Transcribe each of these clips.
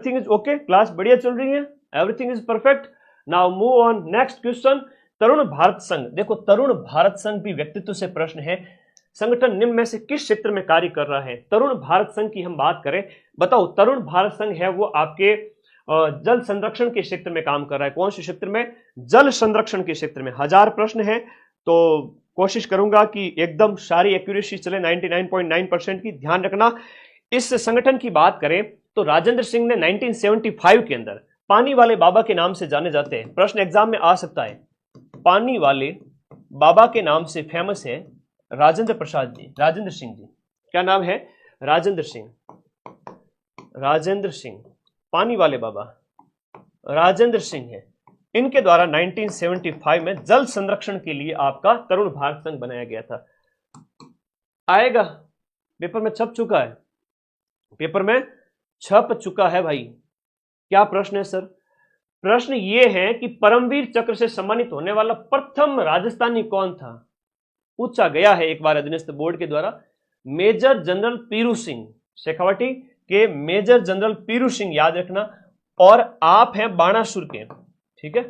Everything is okay, class बढ़िया चल रही है, everything is perfect. Now move on next question. Tarun Bharat Sangh, देखो तरुण भारत संघ भी व्यक्तित्व से प्रश्न है। संगठन निम्न में से किस क्षेत्र में कार्य कर रहा है? तरुण भारत संघ की हम बात करें, बताओ तरुण भारत संघ है वो आपके जल संरक्षण के क्षेत्र में काम कर रहा है। कौन से क्षेत्र में? जल संरक्षण के क्षेत्र में। 1000 प्रश्न है तो कोशिश करूंगा कि एकदम सारी एक्यूरेसी चले, 99.9% की। ध्यान रखना, इस संगठन की बात करें तो राजेंद्र सिंह ने 1975 के अंदर पानी वाले बाबा के नाम से जाने जाते हैं। प्रश्न एग्जाम में आ सकता है, पानी वाले बाबा के नाम से फेमस है राजेंद्र प्रसाद जी, राजेंद्र सिंह जी। क्या नाम है? राजेंद्र सिंह। राजेंद्र सिंह, पानी वाले बाबा राजेंद्र सिंह है। इनके द्वारा 1975 में जल संरक्षण के लिए आपका तरुण भारत संघ बनाया गया था। आएगा, पेपर में छप चुका है, पेपर में छप चुका है भाई। क्या प्रश्न है सर? प्रश्न ये है कि परमवीर चक्र से सम्मानित होने वाला प्रथम राजस्थानी कौन था? पूछा गया है एक बार अधीनस्थ बोर्ड के द्वारा। मेजर जनरल पीरू सिंह, शेखावटी के मेजर जनरल पीरू सिंह, याद रखना। और आप हैं बाणासुर के, ठीक है।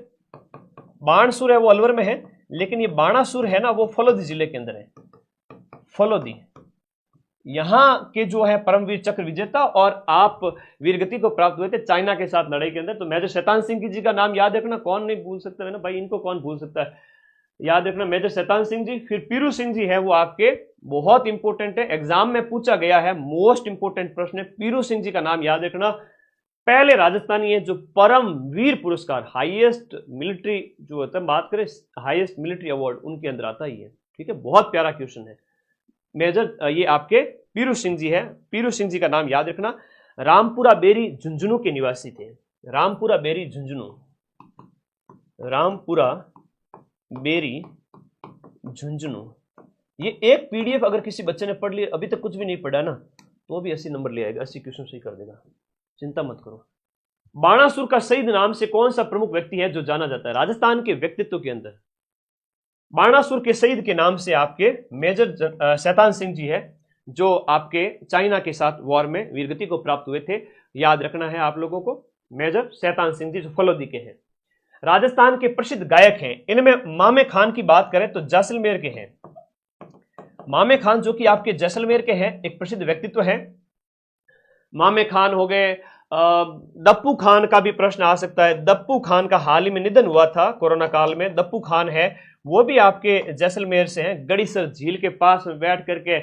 बाणसुर है वो अलवर में है, लेकिन ये बाणासुर है ना वो फलोदी जिले के अंदर है। फलोदी, यहां के जो है परमवीर चक्र विजेता और आप वीरगति को प्राप्त हुए थे चाइना के साथ लड़ाई के अंदर। तो मेजर शैतान सिंह जी का नाम याद रखना, कौन नहीं भूल सकता है ना भाई, इनको कौन भूल सकता है, याद रखना मेजर शैतान सिंह जी। फिर पीरू सिंह जी है वो आपके बहुत इंपॉर्टेंट है, एग्जाम में पूछा गया है, मोस्ट इंपॉर्टेंट प्रश्न है। पीरू सिंह जी का नाम याद रखना, पहले राजस्थानी है जो परम वीर पुरस्कार, हाईएस्ट मिलिट्री जो होता है, बात करें हाईएस्ट मिलिट्री अवार्ड, उनके अंदर आता ही है, ठीक है। बहुत प्यारा क्वेश्चन है। मेजर ये आपके पीरू सिंह जी है, पीरू सिंह जी का नाम याद रखना। रामपुरा बेरी झुंझुनू के निवासी थे। रामपुरा बेरी झुंझुनू, रामपुरा बेरी झुंझुनू। ये एक पीडीएफ अगर किसी बच्चे ने पढ़ लिया, अभी तक कुछ भी नहीं पढ़ा ना, तो भी 80 नंबर ले आएगा, 80 क्वेश्चन सही कर देगा, चिंता मत करो। बाणासुर का शहीद नाम से कौन सा प्रमुख व्यक्ति है जो जाना जाता है राजस्थान के व्यक्तित्व के अंदर? बाणासुर के शहीद के नाम से आपके मेजर शैतान सिंह जी है, जो आपके चाइना के साथ वॉर में वीरगति को प्राप्त हुए थे। याद रखना है आप लोगों को, मेजर शैतान सिंह जी जो फलोदी के हैं। राजस्थान के प्रसिद्ध गायक हैं, इनमें मामे खान की बात करें तो जैसलमेर के हैं। मामे खान जो कि आपके जैसलमेर के हैं, एक प्रसिद्ध व्यक्तित्व है। मामे खान हो गए। दप्पू खान का भी प्रश्न आ सकता है, दप्पू खान का हाल ही में निधन हुआ था कोरोना काल में। दप्पू खान है वो भी आपके जैसलमेर से हैं। गड़ीसर झील के पास में बैठ करके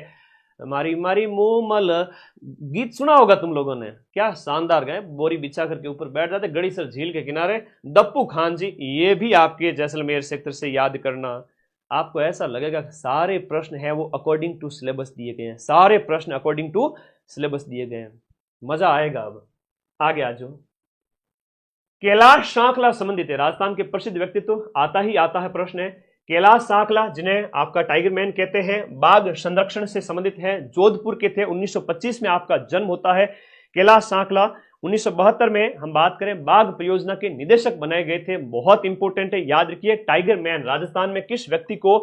मारी मारी मुंह मल, गीत सुना होगा तुम लोगों ने, क्या शानदार गाए, बोरी बिछा करके ऊपर बैठ जाते गड़ीसर झील के किनारे। दप्पू खान जी, ये भी आपके जैसलमेर सेक्टर से, याद करना। आपको ऐसा लगेगा सारे प्रश्न है वो अकॉर्डिंग टू सिलेबस दिए गए हैं, सारे प्रश्न अकॉर्डिंग टू सिलेबस दिए गए हैं, मजा आएगा। अब आगे आ जाओ। कैलाश सांखला संबंधित है, राजस्थान के प्रसिद्ध व्यक्तित्व, आता ही आता है प्रश्न है। कैलाश सांखला जिन्हें आपका टाइगर मैन कहते हैं, बाघ संरक्षण से संबंधित है, जोधपुर के थे, 1925 में आपका जन्म होता है। कैलाश सांखला 1972 में हम बात करें बाघ परियोजना के निदेशक बनाए गए थे, बहुत इंपॉर्टेंट है, याद रखिए। टाइगर मैन, राजस्थान में किस व्यक्ति को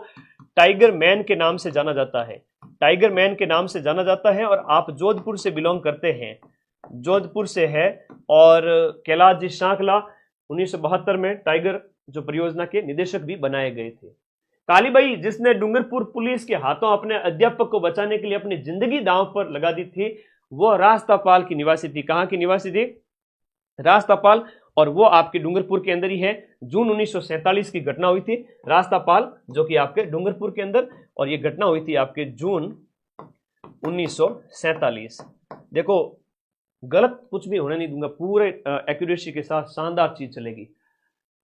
टाइगर मैन के नाम से जाना जाता है? टाइगर मैन के नाम से जाना जाता है। और आप जोधपुर से बिलोंग करते हैं, जोधपुर से है। और कैलाश जी सांखला 1972 में टाइगर जो परियोजना के निदेशक भी बनाए गए थे। कालीबाई जिसने डूंगरपुर पुलिस के हाथों अपने अध्यापक को बचाने के लिए अपनी जिंदगी दांव पर लगा दी थी, वो रास्तापाल की निवासी थी। कहां की निवासी थी? रास्तापाल। और वो आपके डूंगरपुर के अंदर ही है। जून 1947 की घटना हुई थी रास्तापाल, जो कि आपके डूंगरपुर के अंदर, और ये घटना हुई थी आपके जून 1947। देखो गलत कुछ भी होने नहीं दूंगा, पूरे एक्यूरेसी के साथ शानदार चीज चलेगी,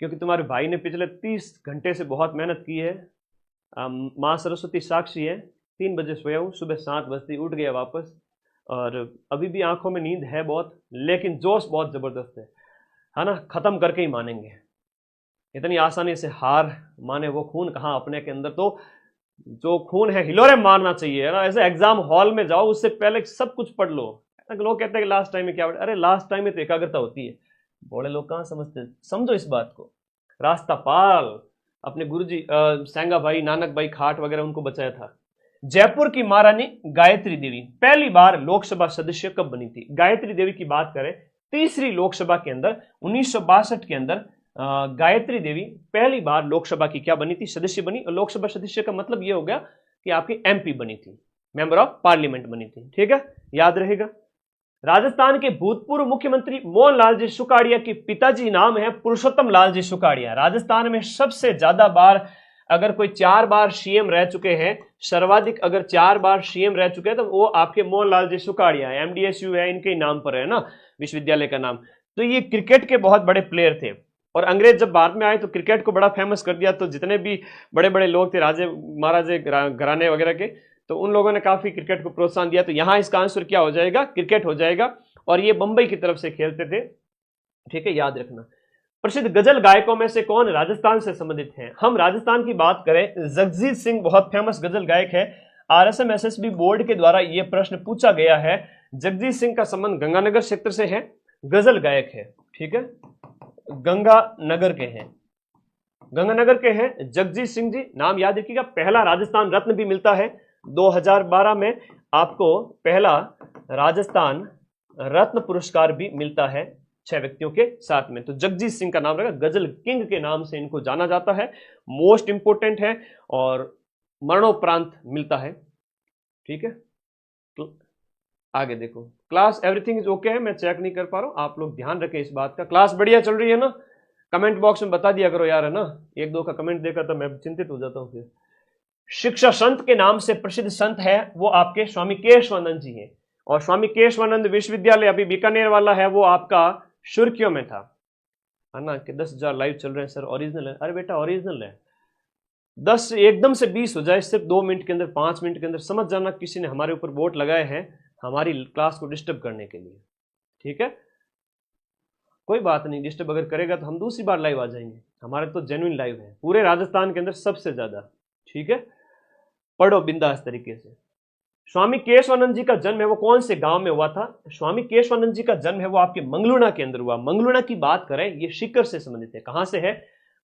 क्योंकि तुम्हारे भाई ने पिछले 30 घंटे से बहुत मेहनत की है। माँ सरस्वती साक्षी है, 3 बजे सोया हूँ, सुबह 7 बजते उठ गया वापस, और अभी भी आंखों में नींद है बहुत, लेकिन जोश बहुत जबरदस्त है ना। खत्म करके ही मानेंगे, इतनी आसानी से हार माने वो खून कहाँ अपने के अंदर। तो जो खून है हिलोरे मारना चाहिए, है ना। ऐसे एग्जाम हॉल में जाओ, उससे पहले सब कुछ पढ़ लो। लोग कहते हैं कि लास्ट टाइम में क्या पढ़ा, अरे लास्ट टाइम में तो एकाग्रता होती है, बड़े लोग कहाँ समझते, समझो इस बात को। रास्तापाल अपने गुरुजी सेंगा भाई, नानक भाई खाट वगैरह उनको बचाया था। जयपुर की महारानी गायत्री देवी पहली बार लोकसभा सदस्य कब बनी थी? गायत्री देवी की बात करें तीसरी लोकसभा के अंदर 1962 के अंदर गायत्री देवी पहली बार लोकसभा की क्या बनी थी, सदस्य बनी। और लोकसभा सदस्य का मतलब यह हो गया कि आपकी एमपी बनी थी, मेंबर ऑफ पार्लियामेंट बनी थी। ठीक है, याद रहेगा। राजस्थान के भूतपूर्व मुख्यमंत्री मोहनलाल जी सुखाड़िया के पिताजी नाम है पुरुषोत्तम लाल जी सुखाड़िया। राजस्थान में सबसे ज्यादा बार अगर कोई 4 बार सीएम रह चुके हैं, सर्वाधिक अगर 4 बार सीएम रह चुके हैं, तो वो आपके मोहनलाल जी सुखाड़िया है। एमडीएसयू है, इनके ही नाम पर है ना विश्वविद्यालय का नाम। तो ये क्रिकेट के बहुत बड़े प्लेयर थे, और अंग्रेज जब भारत में आए तो क्रिकेट को बड़ा फेमस कर दिया। तो जितने भी बड़े बड़े लोग थे, राजे महाराजे घराने वगैरह के, तो उन लोगों ने काफी क्रिकेट को प्रोत्साहन दिया। तो यहां इसका आंसर क्या हो जाएगा, क्रिकेट हो जाएगा। और ये बंबई की तरफ से खेलते थे। ठीक है, याद रखना। प्रसिद्ध गजल गायकों में से कौन राजस्थान से संबंधित हैं? हम राजस्थान की बात करें, जगजीत सिंह बहुत फेमस गजल गायक है। आरएसएम एसएसबी बोर्ड के द्वारा यह प्रश्न पूछा गया है। जगजीत सिंह का संबंध गंगानगर क्षेत्र से है, गजल गायक है। ठीक है, गंगानगर के हैं, गंगानगर के हैं जगजीत सिंह जी, नाम याद रखिएगा। पहला राजस्थान रत्न भी मिलता है 2012 में, आपको पहला राजस्थान रत्न पुरस्कार भी मिलता है 6 व्यक्तियों के साथ में। तो जगजीत सिंह का नाम रहेगा, गजल किंग के नाम से इनको जाना जाता है। मोस्ट इंपोर्टेंट है और मरणोपरांत मिलता है। ठीक है, तो आगे देखो। क्लास एवरीथिंग इज ओके है, मैं चेक नहीं कर पा रहा हूं, आप लोग ध्यान रखें इस बात का। क्लास बढ़िया चल रही है ना? कमेंट बॉक्स में बता दिया करो यार, है ना? 1-2 का कमेंट देखा तो मैं चिंतित हो जाता हूं फिर। शिक्षा संत के नाम से प्रसिद्ध संत है वो आपके स्वामी केशवानंद जी हैं। और स्वामी केशवानंद विश्वविद्यालय अभी बीकानेर वाला है, वो आपका सुर्खियों में था, है ना? कि 10,000 लाइव चल रहे हैं सर, ओरिजिनल है। अरे बेटा ओरिजिनल है। 10 एकदम से 20 हो जाए सिर्फ 2 मिनट के अंदर, 5 मिनट के अंदर, समझ जाना किसी ने हमारे ऊपर वोट लगाए हैं हमारी क्लास को डिस्टर्ब करने के लिए। ठीक है, कोई बात नहीं, डिस्टर्ब अगर करेगा तो हम दूसरी बार लाइव आ जाएंगे। हमारे तो जेन्युइन लाइव है पूरे राजस्थान के अंदर सबसे ज्यादा। ठीक है, पढ़ो बिंदास तरीके से। स्वामी केशवानंद जी का जन्म है वो कौन से गांव में हुआ था? स्वामी केशवानंद जी का जन्म है वो आपके मंगलूना के अंदर हुआ। मंगलूना की बात करें, ये सीकर से संबंधित है। कहां से है?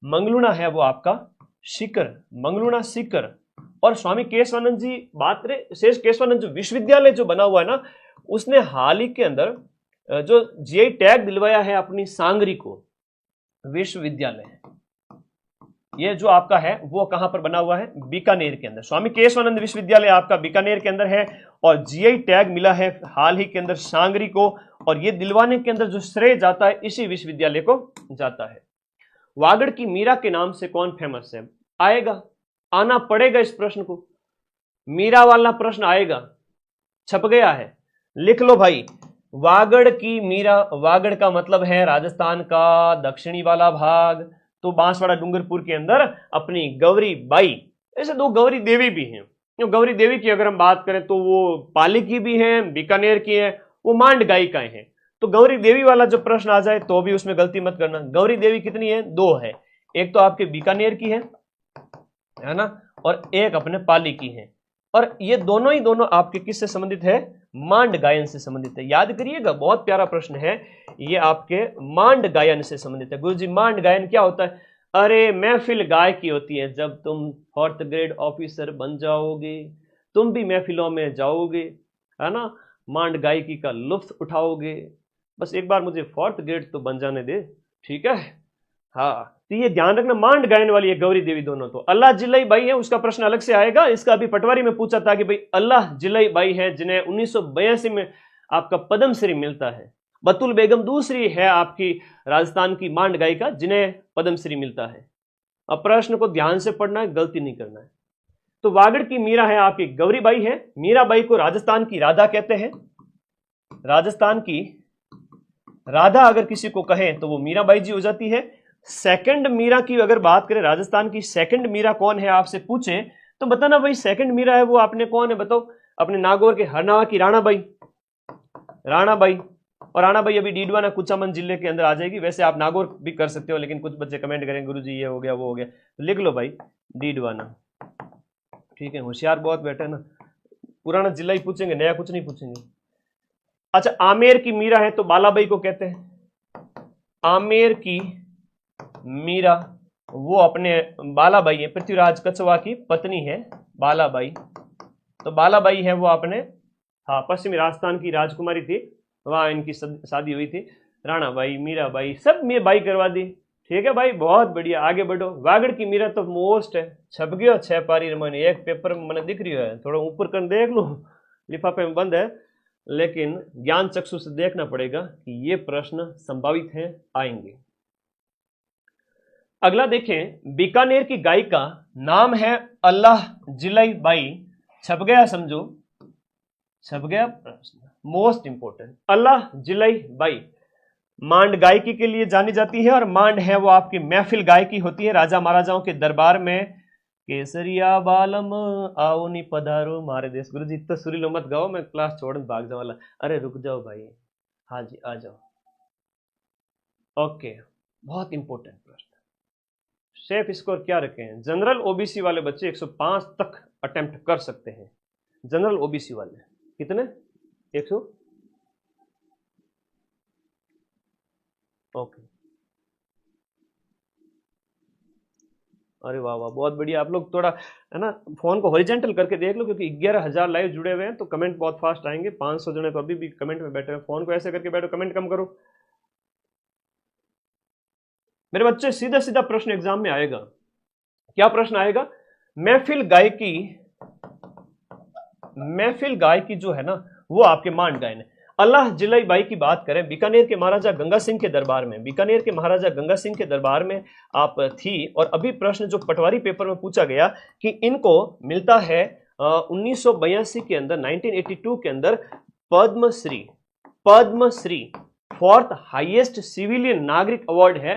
मंगलूना है वो आपका सीकर, मंगलूना सीकर। और स्वामी केशवानंद जी बात करें, शेष केशवानंद जो विश्वविद्यालय जो बना हुआ है ना, उसने हाल ही के अंदर जो जीआई टैग दिलवाया है अपनी सांगरी को विश्वविद्यालय। ये जो आपका है वो कहां पर बना हुआ है? बीकानेर के अंदर। स्वामी केशवानंद विश्वविद्यालय आपका बीकानेर के अंदर है और जीआई टैग मिला है हाल ही के अंदर सांगरी को। और ये दिलवाने के अंदर जो श्रेय जाता है इसी विश्वविद्यालय को जाता है। वागड़ की मीरा के नाम से कौन फेमस है? आएगा, आना पड़ेगा इस प्रश्न को, मीरा वाला प्रश्न आएगा, छप गया है, लिख लो भाई। वागड़ की मीरा, वागड़ का मतलब है राजस्थान का दक्षिणी वाला भाग। तो बांसवाड़ा डूंगरपुर के अंदर अपनी गौरी बाई, ऐसे 2 गौरी देवी भी हैं। गौरी देवी की अगर हम बात करें तो वो पाली की भी हैं, बीकानेर की है, वो मांड गायिकाएं हैं। तो गौरी देवी वाला जो प्रश्न आ जाए तो भी उसमें गलती मत करना। गौरी देवी कितनी है? 2 है, एक तो आपके बीकानेर की है ना, और एक अपने पाली की है। और ये दोनों ही दोनों आपके किससे संबंधित है? मांड गायन से संबंधित है। याद करिएगा, बहुत प्यारा प्रश्न है ये, आपके मांड गायन से संबंधित है। गुरुजी मांड गायन क्या होता है? अरे महफिल गाय की होती है, जब तुम 4th ग्रेड ऑफिसर बन जाओगे तुम भी महफिलों में जाओगे, है ना, मांड गायकी का लुत्फ उठाओगे। बस एक बार मुझे 4th ग्रेड तो बन जाने दे, ठीक है? हाँ, तो ये ध्यान रखना, मांड गायन वाली है गौरी देवी दोनों। तो अल्लाह जिलाई बाई है, उसका प्रश्न अलग से आएगा। इसका अभी पटवारी में पूछा था कि भाई अल्लाह जिलाई बाई है जिन्हें 1982 में आपका पद्मश्री मिलता है। बतुल बेगम दूसरी है आपकी राजस्थान की मांड गायिका जिन्हें पद्मश्री मिलता है। अब प्रश्न को ध्यान से पढ़ना है, गलती नहीं करना है। तो वागड़ की मीरा है आपकी गौरी बाई है। मीरा बाई को राजस्थान की राधा कहते हैं। राजस्थान की राधा अगर किसी को कहें तो वो मीरा बाई जी हो जाती है। सेकंड मीरा की अगर बात करें, राजस्थान की सेकंड मीरा कौन है आपसे पूछे तो बताना भाई सेकंड मीरा है वो आपने कौन है, बताओ। अपने नागौर के हरनावा की राणा बाई, राणा बाई। और राणा बाई अभी डीडवाना कुचामन जिले के अंदर आ जाएगी। वैसे आप नागौर भी कर सकते हो, लेकिन कुछ बच्चे कमेंट करेंगे गुरुजी ये हो गया वो हो गया, तो लिख लो भाई डीडवाना। ठीक है, होशियार बहुत बैठे ना, पुराना जिला ही पूछेंगे, नया कुछ नहीं पूछेंगे। अच्छा, आमेर की मीरा है तो बालाबाई को कहते हैं। आमेर की मीरा वो अपने बालाबाई है, पृथ्वीराज कछवा की पत्नी है बालाबाई। तो बालाबाई है वो अपने, हाँ, पश्चिमी राजस्थान की राजकुमारी थी, वहां इनकी शादी हुई थी। राणा बाई, मीरा बाई, सब में बाई करवा दी। ठीक है भाई, बहुत बढ़िया, आगे बढ़ो। वागड़ की मीरा तो मोस्ट है, छप गयो 6 पारी मैंने एक पेपर में मैंने दिख रही है, थोड़ा ऊपर कर देख लो, लिफाफे में बंद है, लेकिन ज्ञान चक्षु से देखना पड़ेगा कि ये प्रश्न संभावित है, आएंगे। अगला देखें, बीकानेर की गायिका नाम है अल्लाह जिलाई बाई, छप गया समझो, छप गया प्रश्न, मोस्ट इंपोर्टेंट। अल्लाह जिलाई बाई मांड गायकी के लिए जानी जाती है, और मांड है वो आपकी महफिल गायकी होती है राजा महाराजाओं के दरबार में। केसरिया बालम आओ नी पधारो मारे देश। गुरु जी तो सुरीलो मत गाओ, मैं क्लास छोड़ भाग जाने वाला। अरे रुक जाओ भाई, हाँ जी आ जाओ। ओके, बहुत इंपॉर्टेंट प्रश्न। सेफ स्कोर क्या रखें? जनरल ओबीसी वाले बच्चे 105 तक अटेम्प्ट कर सकते हैं। जनरल ओबीसी वाले कितने? 100। ओके, अरे वाह वाह, बहुत बढ़िया। आप लोग थोड़ा है ना फोन को हॉरिजेंटल करके देख लो, क्योंकि 11,000 लाइव जुड़े हुए हैं, तो कमेंट बहुत फास्ट आएंगे। 500 जने तो अभी भी कमेंट में बैठे हैं, फोन को ऐसे करके बैठो, कमेंट कम करो मेरे बच्चे। सीधा सीधा प्रश्न एग्जाम में आएगा। क्या प्रश्न आएगा? महफिल गायकी जो है ना वो आपके मांड गायन है। अल्लाह जिलाई बाई की बात करें, बीकानेर के महाराजा गंगा सिंह के दरबार में, बीकानेर के महाराजा गंगा सिंह के दरबार में आप थी। और अभी प्रश्न जो पटवारी पेपर में पूछा गया कि इनको मिलता है 1982 के अंदर, 1982 के अंदर पद्मश्री 4th हाईएस्ट सिविलियन नागरिक अवार्ड है।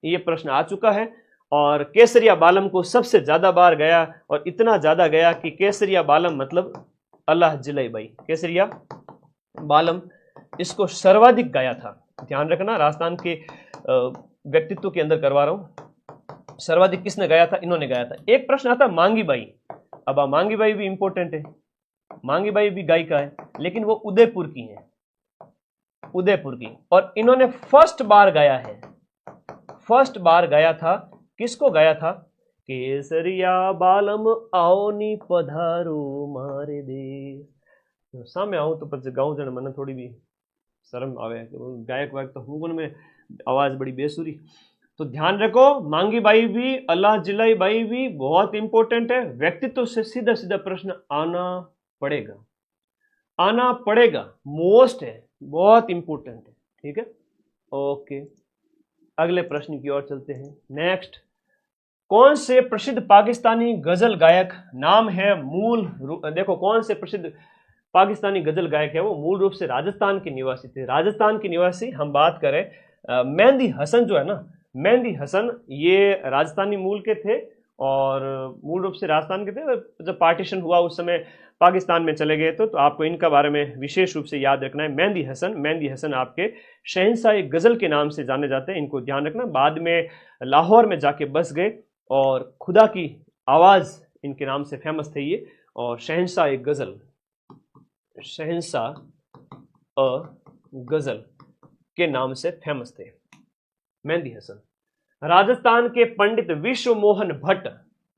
ये प्रश्न आ चुका है। और केसरिया बालम को सबसे ज्यादा बार गया, और इतना ज्यादा गया कि केसरिया बालम मतलब अल्लाह जिलाई बाई, केसरिया बालम इसको सर्वाधिक गाया था। ध्यान रखना, राजस्थान के व्यक्तित्व के अंदर करवा रहा हूं। सर्वाधिक किसने गाया था? इन्होंने गाया था। एक प्रश्न आता मांगी बाई। अब मांगी बाई भी इंपॉर्टेंट है, मांगी बाई भी गायिका है, लेकिन वो उदयपुर की है, उदयपुर की। और इन्होंने फर्स्ट बार गाया है, फर्स्ट बार गाया था। किसको गाया था? केसरिया बालम आओ नी पधारो मारे देश। सामने आऊं तो पछ गाऊं जन मन थोड़ी भी शर्म आवे, गायक वायक तो हूं में आवाज बड़ी बेसुरी। तो ध्यान रखो, मांगी बाई भी, अल्लाह जिलाई बाई भी बहुत इंपॉर्टेंट है। व्यक्तित्व से सीधा सीधा प्रश्न आना पड़ेगा, आना पड़ेगा, मोस्ट है, बहुत इंपॉर्टेंट है। ठीक है, ओके, अगले प्रश्न की ओर चलते हैं। नेक्स्ट, कौन से प्रसिद्ध पाकिस्तानी गजल गायक नाम है देखो कौन से प्रसिद्ध पाकिस्तानी गजल गायक है, वो मूल रूप से राजस्थान के निवासी थे। राजस्थान के निवासी हम बात करें मेहंदी हसन जो है ना, मेहंदी हसन ये राजस्थानी मूल के थे, और मूल रूप से राजस्थान के थे। जब पार्टीशन हुआ उस समय पाकिस्तान में चले गए तो आपको इनका बारे में विशेष रूप से याद रखना है। मेहंदी हसन आपके शहंशाह गजल के नाम से जाने जाते हैं, इनको ध्यान रखना। बाद में लाहौर में जाके बस गए, और खुदा की आवाज़ इनके नाम से फेमस थे ये, और शहंशाह गजल के नाम से फेमस थे मेहंदी हसन। राजस्थान के पंडित विश्व मोहन भट्ट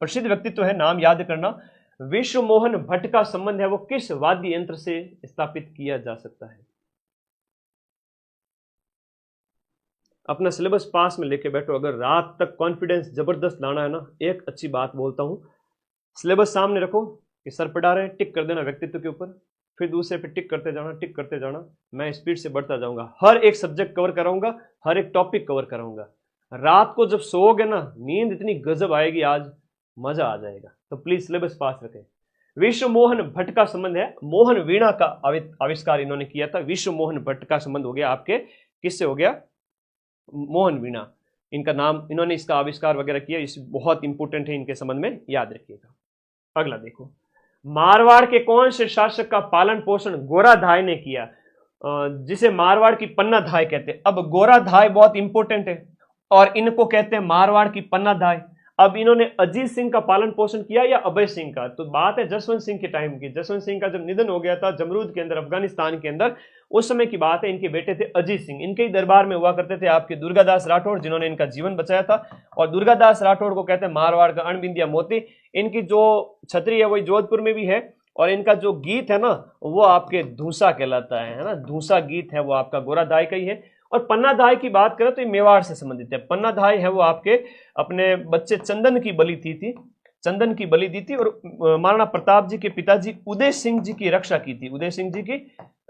प्रसिद्ध व्यक्तित्व है, नाम याद करना। विश्व मोहन भट्ट का संबंध है वो किस वाद्य यंत्र से स्थापित किया जा सकता है? अपना सिलेबस पास में लेके बैठो। अगर रात तक कॉन्फिडेंस जबरदस्त लाना है ना, एक अच्छी बात बोलता हूं, सिलेबस सामने रखो कि सर पढ़ा रहे, टिक कर देना व्यक्तित्व के ऊपर, फिर दूसरे पे टिक करते जाना। मैं स्पीड से बढ़ता जाऊंगा, हर एक सब्जेक्ट कवर कराऊंगा, हर एक टॉपिक कवर कराऊंगा। रात को जब सोओगे ना, नींद इतनी गजब आएगी, आज मजा आ जाएगा। तो प्लीज सिलेबस पास रखें। विश्व मोहन भट्ट का संबंध है, मोहन वीणा का आविष्कार इन्होंने किया था। विश्व मोहन भट्ट का संबंध हो गया आपके, किससे हो गया? मोहन वीणा, इनका नाम, इन्होंने इसका आविष्कार वगैरह किया। इस बहुत इंपॉर्टेंट है, इनके संबंध में याद रखिएगा। अगला देखो, मारवाड़ के कौन से शासक का पालन पोषण गोराधाय ने किया, जिसे मारवाड़ की पन्नाधाय कहते हैं। अब गोराधाय बहुत इंपॉर्टेंट है, और इनको कहते हैं मारवाड़ की पन्नाधाय। अब इन्होंने अजीत सिंह का पालन पोषण किया या अभय सिंह का? तो बात है जसवंत सिंह के टाइम की। जसवंत सिंह का जब निधन हो गया था जमरूद के अंदर, अफगानिस्तान के अंदर, उस समय की बात है। इनके बेटे थे अजीत सिंह, इनके ही दरबार में हुआ करते थे आपके दुर्गादास राठौड़, जिन्होंने इनका जीवन बचाया था। और दुर्गादास राठौड़ को कहते हैं मारवाड़ का अणबिंदिया मोती। इनकी जो छतरी है वही जोधपुर में भी है, और इनका जो गीत है ना वो आपके धूसा कहलाता है ना, धूसा गीत है वो आपका गोराधाय का ही है। और पन्नाधाय की बात करें तो ये मेवाड़ से संबंधित है। पन्नाधाय है वो आपके अपने बच्चे चंदन की बलि दी थी, चंदन की बलि दी थी, और महाराणा प्रताप जी के पिताजी उदय सिंह जी की रक्षा की थी, उदय सिंह जी की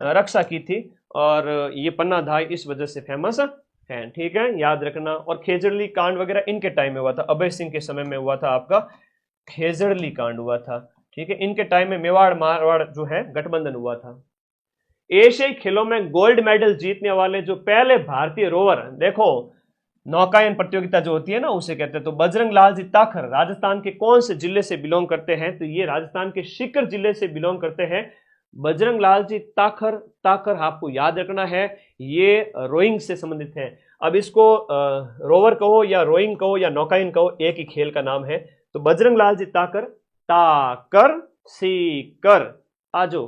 रक्षा की थी, और ये पन्नाधाय इस वजह से फेमस है। ठीक है, याद रखना। और खेजड़ली कांड वगैरह इनके टाइम में हुआ था, अभय सिंह के समय में हुआ था आपका खेजड़ली कांड हुआ था। ठीक है, इनके टाइम में मेवाड़ मारवाड़ जो है गठबंधन हुआ था। एशियाई खेलों में गोल्ड मेडल जीतने वाले जो पहले भारतीय रोवर, देखो नौकायन प्रतियोगिता जो होती है ना उसे कहते हैं, तो बजरंग लाल जी ताखर राजस्थान के कौन से जिले से बिलोंग करते हैं? तो ये राजस्थान के सीकर जिले से बिलोंग करते हैं बजरंग लाल जी ताखर। ताखर आपको याद रखना है, ये रोइंग से संबंधित है। अब इसको रोवर कहो या रोइंग कहो या नौकायन कहो, एक ही खेल का नाम है। तो बजरंग लाल जी ताकर, ताकर सीकर। आजो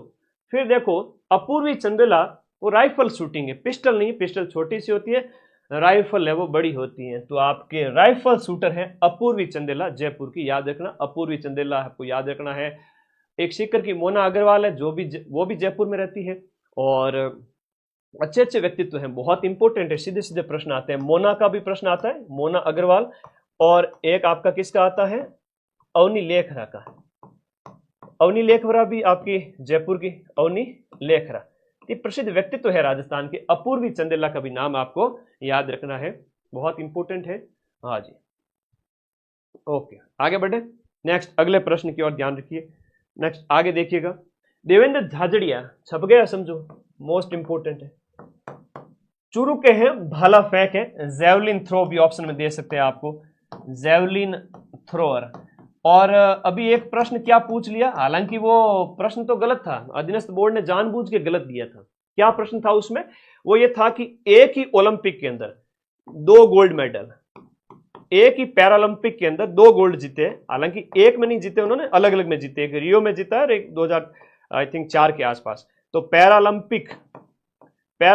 फिर देखो अपूर्वी चंदेला, वो राइफल शूटिंग है, पिस्टल नहीं, पिस्टल छोटी सी होती है, राइफल है वो बड़ी होती है। तो आपके राइफल शूटर है अपूर्वी चंदेला, जयपुर की, याद रखना अपूर्वी चंदेला आपको याद रखना है। एक सीकर की मोना अग्रवाल है, वो भी जयपुर में रहती है। और अच्छे अच्छे व्यक्तित्व हैं, बहुत इंपॉर्टेंट है, सीधे सीधे प्रश्न आते हैं। मोना का भी प्रश्न आता है, मोना अग्रवाल। और एक आपका किसका आता है? अवनी लेखरा का। अवनी लेखरा भी आपकी जयपुर की, अवनी लेखरा, ये प्रसिद्ध व्यक्तित्व है राजस्थान के। अपूर्वी चंदेला का भी नाम आपको याद रखना है, बहुत इंपॉर्टेंट है। हाँ जी, ओके, आगे बढ़े नेक्स्ट अगले प्रश्न की ओर ध्यान रखिए। नेक्स्ट आगे देखिएगा, देवेंद्र झाझड़िया, छप गया समझो, मोस्ट इंपॉर्टेंट है। चुरू के हैं, भाला फेंक है, जेवलिन थ्रो भी ऑप्शन में दे सकते हैं आपको, जेवलिन थ्रोअर। और अभी एक प्रश्न क्या पूछ लिया, हालांकि वो प्रश्न तो गलत था, अधीनस्थ बोर्ड ने जानबूझ के गलत दिया था। क्या प्रश्न था उसमें? वो ये था कि एक ही ओलंपिक के अंदर 2 गोल्ड मेडल, एक ही पैरालंपिक के अंदर 2 गोल्ड जीते, हालांकि एक में नहीं जीते उन्होंने, अलग अलग में जीते, एक रियो में जीता है और एक 2004 के आसपास। तो पैरा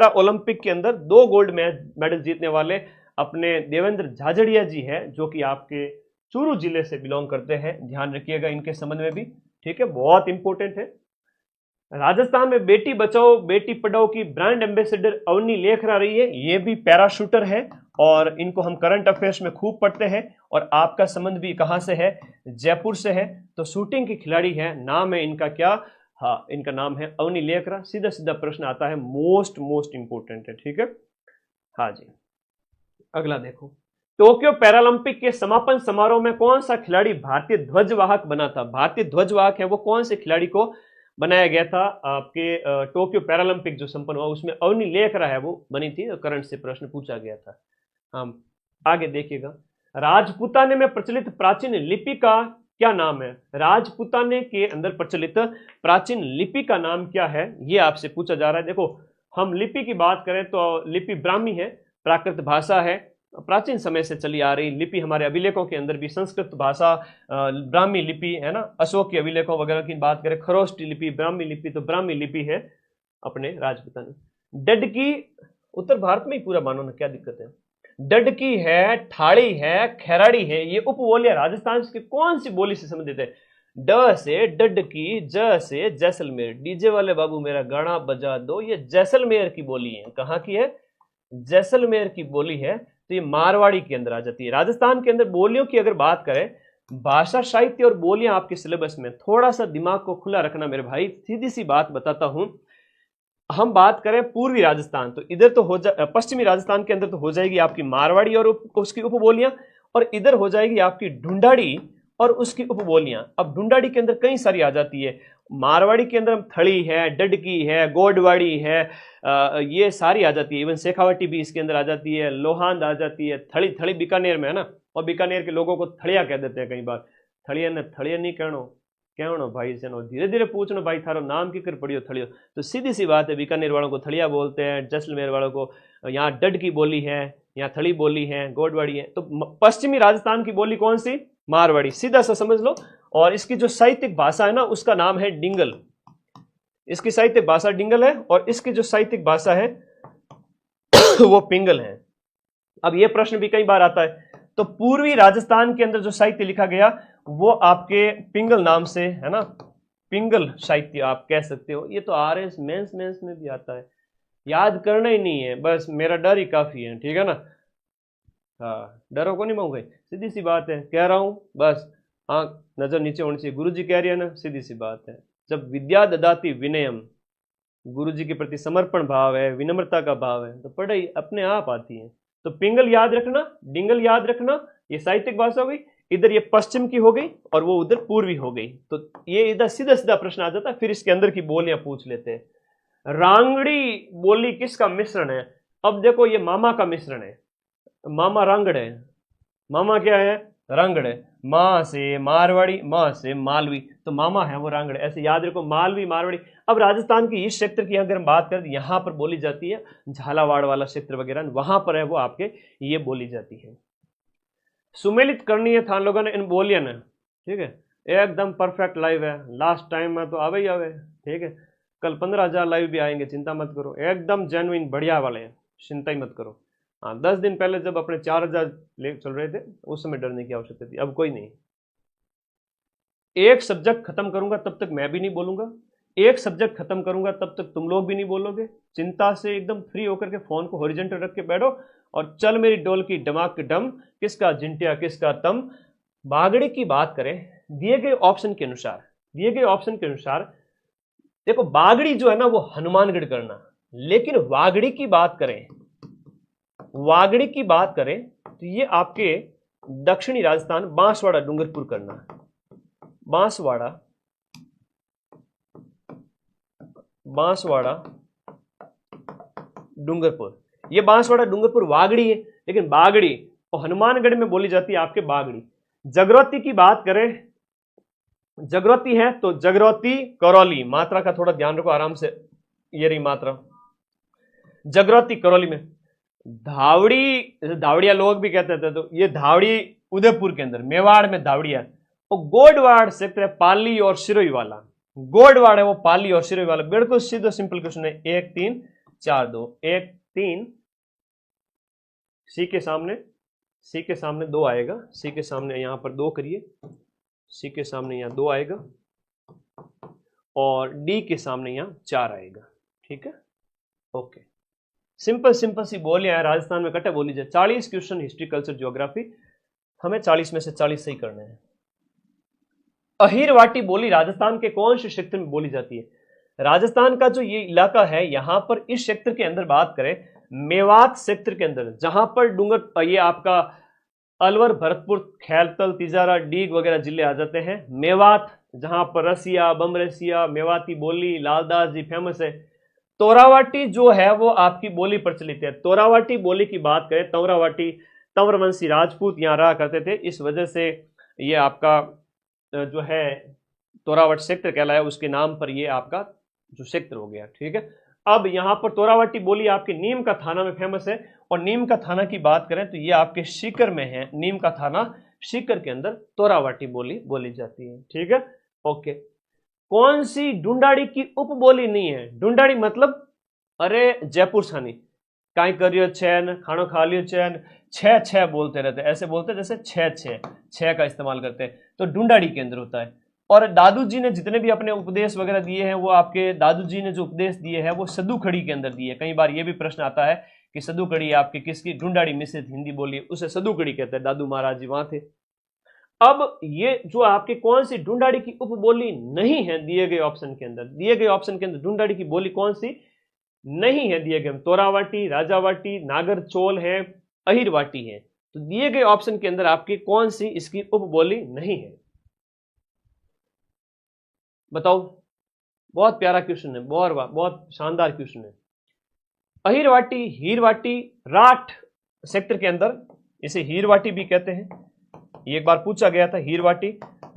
ओलंपिक के अंदर 2 गोल्ड मेडल जीतने वाले अपने देवेंद्र झाझड़िया जी हैं, जो कि आपके चूरू जिले से बिलोंग करते हैं। ध्यान रखिएगा इनके संबंध में भी, ठीक है, बहुत इंपॉर्टेंट है। राजस्थान में बेटी बचाओ बेटी पढ़ाओ की ब्रांड एम्बेसडर अवनी लेखरा रही है, ये भी पैराशूटर है, और इनको हम करंट अफेयर्स में खूब पढ़ते हैं। और आपका संबंध भी कहां से है? जयपुर से है। तो शूटिंग की खिलाड़ी है, नाम है इनका क्या? हाँ, इनका नाम है अवनी लेखरा। सीधा सीधा प्रश्न आता है, मोस्ट इंपोर्टेंट है, ठीक है। हाँ जी, अगला देखो, टोक्यो पैरालंपिक के समापन समारोह में कौन सा खिलाड़ी भारतीय ध्वजवाहक बना था? भारतीय ध्वजवाहक है वो कौन से खिलाड़ी को बनाया गया था? आपके टोक्यो पैरालंपिक जो संपन्न हुआ उसमें अवनी लेखरा है वो बनी थी, करंट से प्रश्न पूछा गया था। हम आगे देखिएगा, राजपूताने में प्रचलित प्राचीन लिपि का क्या नाम है? राजपूताने के अंदर प्रचलित प्राचीन लिपि का नाम क्या है, ये आपसे पूछा जा रहा है। देखो, हम लिपि की बात करें तो लिपि ब्राह्मी है, प्राकृत भाषा है, प्राचीन समय से चली आ रही लिपि। हमारे अभिलेखों के अंदर भी संस्कृत भाषा ब्राह्मी लिपि है ना, अशोक के अभिलेखों वगैरह की बात करें, खरोष्टी लिपि, ब्राह्मी लिपि, तो ब्राह्मी लिपि है अपने राजपूताना। डडकी उत्तर भारत में ही पूरा मानो ना, क्या दिक्कत है? डडकी है, ठाड़ी है, खैराड़ी है, ये उपबोलियां राजस्थान की कौन सी बोली से संबंधित है? ड से डडकी, ज से जैसलमेर। डीजे वाले बाबू मेरा गाना बजा दो, ये जैसलमेर की बोली है। कहाँ की है? जैसलमेर की बोली है। तो ये मारवाड़ी के अंदर आ जाती है। राजस्थान के अंदर बोलियों की अगर बात करें, भाषा साहित्य और बोलियां आपके सिलेबस में, थोड़ा सा दिमाग को खुला रखना मेरे भाई। सीधी सी बात बताता हूं, हम बात करें पूर्वी राजस्थान, तो इधर तो पश्चिमी राजस्थान के अंदर तो हो जाएगी आपकी मारवाड़ी और उसकी उपबोलियां, और इधर हो जाएगी आपकी ढूंढाड़ी और उसकी उपबोलियां। अब ढूंढाड़ी के अंदर कई सारी आ जाती है, मारवाड़ी के अंदर थड़ी है, डडकी है, गोडवाड़ी है, ये सारी आ जाती है। इवन शेखावटी भी इसके अंदर आ जाती है, लोहांद आ जाती है, थड़ी, थड़ी बीकानेर में है ना, और बीकानेर के लोगों को थड़िया कह देते हैं कई बार। थड़िया ने थड़िया नहीं कहनो भाई से नो, धीरे धीरे पूछनो भाई थारो नाम की कर पड़ियो थड़ियो। तो सीधी सी बात है, बीकानेर वालों को थड़िया बोलते हैं, जैसलमेर वालों को यहाँ डडकी बोली है, यहाँ थड़ी बोली है, गोडवाड़ी है। तो पश्चिमी राजस्थान की बोली कौन सी? मारवाड़ी, सीधा सा समझ लो। और इसकी जो साहित्यिक भाषा है ना, उसका नाम है डिंगल। इसकी साहित्यिक भाषा डिंगल है, और इसकी जो साहित्यिक भाषा है वो पिंगल है। अब ये प्रश्न भी कई बार आता है, तो पूर्वी राजस्थान के अंदर जो साहित्य लिखा गया वो आपके पिंगल नाम से है ना, पिंगल साहित्य आप कह सकते हो। ये तो RS मेंस में भी आता है, याद करना ही नहीं है, बस मेरा डर ही काफी है, ठीक है ना। हाँ, डरो को नहीं मांग गई, सीधी सी बात है, कह रहा हूं बस आंख नजर नीचे होनी चाहिए। गुरु जी कह रही है ना, सीधी सी बात है। जब विद्या ददाति विनयम, गुरु जी के प्रति समर्पण भाव है, विनम्रता का भाव है, तो पढ़ाई अपने आप आती है। तो पिंगल याद रखना, डिंगल याद रखना, ये साहित्यिक भाषा हो गई, इधर ये पश्चिम की हो गई और वो उधर पूर्वी हो गई। तो ये इधर सीधा सीधा प्रश्न आ जाता है, फिर इसके अंदर की बोलियां पूछ लेते हैं। रांगड़ी बोली किसका मिश्रण है? अब देखो ये मामा का मिश्रण है, मामा रांगड़ है, मामा क्या है? रांगड़ है। माँ से मारवाड़ी, माँ से मालवी, तो मामा है वो रांगड़, ऐसे याद रखो, मालवी मारवाड़ी। अब राजस्थान की इस क्षेत्र की अगर हम बात करें, यहाँ पर बोली जाती है झालावाड़ वाला क्षेत्र वगैरह, वहां पर है वो आपके ये बोली जाती है। सुमेलित करनी है थान लोगों ने इन बोलियां ने, ठीक है, एकदम परफेक्ट लाइव है, लास्ट टाइम में तो आवे ही आवे, ठीक है। कल 15,000 लाइव भी आएंगे, चिंता मत करो, एकदम जेन्युइन बढ़िया वाले हैं, चिंता ही मत करो। हाँ, 10 दिन पहले जब अपने 4,000 ले चल रहे थे, उस समय डरने की आवश्यकता थी, अब कोई नहीं। एक सब्जेक्ट खत्म करूंगा तब तक मैं भी नहीं बोलूंगा, एक सब्जेक्ट खत्म करूंगा तब तक तुम लोग भी नहीं बोलोगे। चिंता से एकदम फ्री होकर के फोन को हॉरिजॉन्टल रख के बैठो और चल मेरी डोल की डमाक के डम, किसका जिंटिया किसका तम। बागड़ी की बात करें, दिए गए ऑप्शन के अनुसार, दिए गए ऑप्शन के अनुसार देखो, बागड़ी जो है ना वो हनुमानगढ़ करना, लेकिन वागड़ी की बात करें, वागड़ी की बात करें तो ये आपके दक्षिणी राजस्थान बांसवाड़ा डूंगरपुर करना, बांसवाड़ा, बांसवाड़ा डूंगरपुर, ये बांसवाड़ा डूंगरपुर वागड़ी है, लेकिन बागड़ी और हनुमानगढ़ में बोली जाती है आपके बागड़ी। जगरौती की बात करें, जगरौती है तो जगरौती करौली, मात्रा का थोड़ा ध्यान रखो आराम से, ये रही मात्रा, जगरौती करौली में। धावड़ी, धावड़िया लोग भी कहते थे, तो ये धावड़ी उदयपुर के अंदर, मेवाड़ में धावड़िया। और गोडवाड़ क्षेत्र है पाली और सिरोही वाला, गोडवाड़ है वो पाली और सिरोही वाला। बिल्कुल सीधा सिंपल क्वेश्चन है, 1 3 4 2, 1 3, सी के सामने, सी के सामने 2 आएगा, सी के सामने यहां पर 2 करिए, सी के सामने यहां 2 आएगा और डी के सामने यहां 4 आएगा, ठीक है, ओके। सिंपल सिंपल सी बोलियां है, राजस्थान में कटे बोली जाए। 40 क्वेश्चन हिस्ट्री कल्चर ज्योग्राफी, हमें 40 में से 40 सही करने हैं। अहिरवाटी बोली राजस्थान के कौन से क्षेत्र में बोली जाती है? राजस्थान का जो ये इलाका है, यहां पर इस क्षेत्र के अंदर बात करें, मेवात क्षेत्र के अंदर, जहां पर डूंगर, ये आपका अलवर, भरतपुर, खैलतल, तिजारा, डीग वगैरह जिले आ जाते हैं। मेवात, जहां पर रसिया, बमरसिया, मेवाती बोली, लालदास जी फेमस है। तोरावाटी जो है वो आपकी बोली प्रचलित है। तोरावाटी बोली की बात करें, तोरावाटी तंवरवंशी राजपूत यहाँ रहा करते थे, इस वजह से ये आपका जो है तोरावट क्षेत्र कहलाया, उसके नाम पर ये आपका जो क्षेत्र हो गया, ठीक है। अब यहाँ पर तोरावाटी बोली आपके नीम का थाना में फेमस है, और नीम का थाना की बात करें तो ये आपके सीकर में है, नीम का थाना सीकर के अंदर तोरावाटी बोली बोली जाती है, ठीक है, ओके। कौन सी ढूंढाड़ी की उपबोली नहीं है? ढूंढाड़ी मतलब, अरे जयपुर छानी, काई करियो चैन, खानो खा लियो चैन, छह छह बोलते रहते, ऐसे बोलते जैसे छह छह, छह का इस्तेमाल करते हैं, तो ढूंढाड़ी के अंदर होता है। और दादू जी ने जितने भी अपने उपदेश वगैरह दिए हैं, वो आपके दादू जी ने जो उपदेश दिए हैं वो सदू खड़ी के अंदर दिए। कई बार ये भी प्रश्न आता है कि सदू खड़ी आपकी किसकी? ढूंढाड़ी मिश्रित हिंदी बोली, उसे सदू खड़ी कहते हैं, दादू महाराज जी वहां थे। अब ये जो आपके कौन सी ढूंढाड़ी की उपबोली नहीं है दिए गए ऑप्शन के अंदर, दिए गए ऑप्शन के अंदर ढूंढाड़ी की बोली कौन सी नहीं है दिए गए? तोरावाटी, राजावाटी, नागर चोल है, अहिरवाटी है। तो दिए गए ऑप्शन के अंदर आपकी कौन सी इसकी उपबोली नहीं है? बताओ, बहुत प्यारा क्वेश्चन है, बहुत शानदार क्वेश्चन है। अहिरवाटी, हीरवाटी, राठ क्षेत्र के अंदर इसे हीरवाटी भी कहते हैं, ये एक बार पूछा गया था। हीरवाटी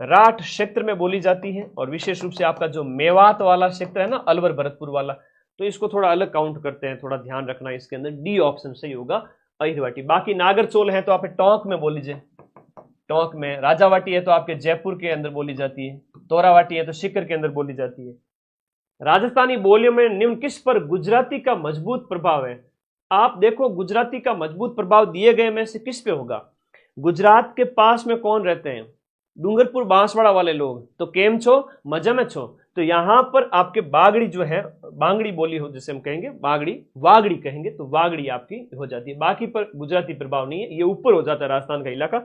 राठ क्षेत्र में बोली जाती है, और विशेष रूप से आपका जो मेवात वाला क्षेत्र है ना, अलवर भरतपुर वाला, तो इसको थोड़ा अलग काउंट करते हैं, थोड़ा ध्यान रखना इसके अंदर। डी ऑप्शन सही होगा, अहिरवाटी। बाकी नागर चोल है तो आप टोंक में बोल लीजिए, टोंक में। राजावाटी है तो आपके जयपुर के अंदर बोली जाती है, तोरावाटी है तो सीकर के अंदर बोली जाती है। राजस्थानी बोलियों में निम्न किस पर गुजराती का मजबूत प्रभाव है? आप देखो, गुजराती का मजबूत प्रभाव दिए गए में से किस पे होगा? गुजरात के पास में कौन रहते हैं? डूंगरपुर बांसवाड़ा वाले लोग तो केम छो, मजा में छो। तो यहां पर आपके बागड़ी जो है, बांगड़ी बोली हो जिसे हम कहेंगे बागड़ी, वागड़ी कहेंगे तो वागड़ी आपकी हो जाती है। बाकी पर गुजराती प्रभाव नहीं है, ये ऊपर हो जाता है राजस्थान का इलाका,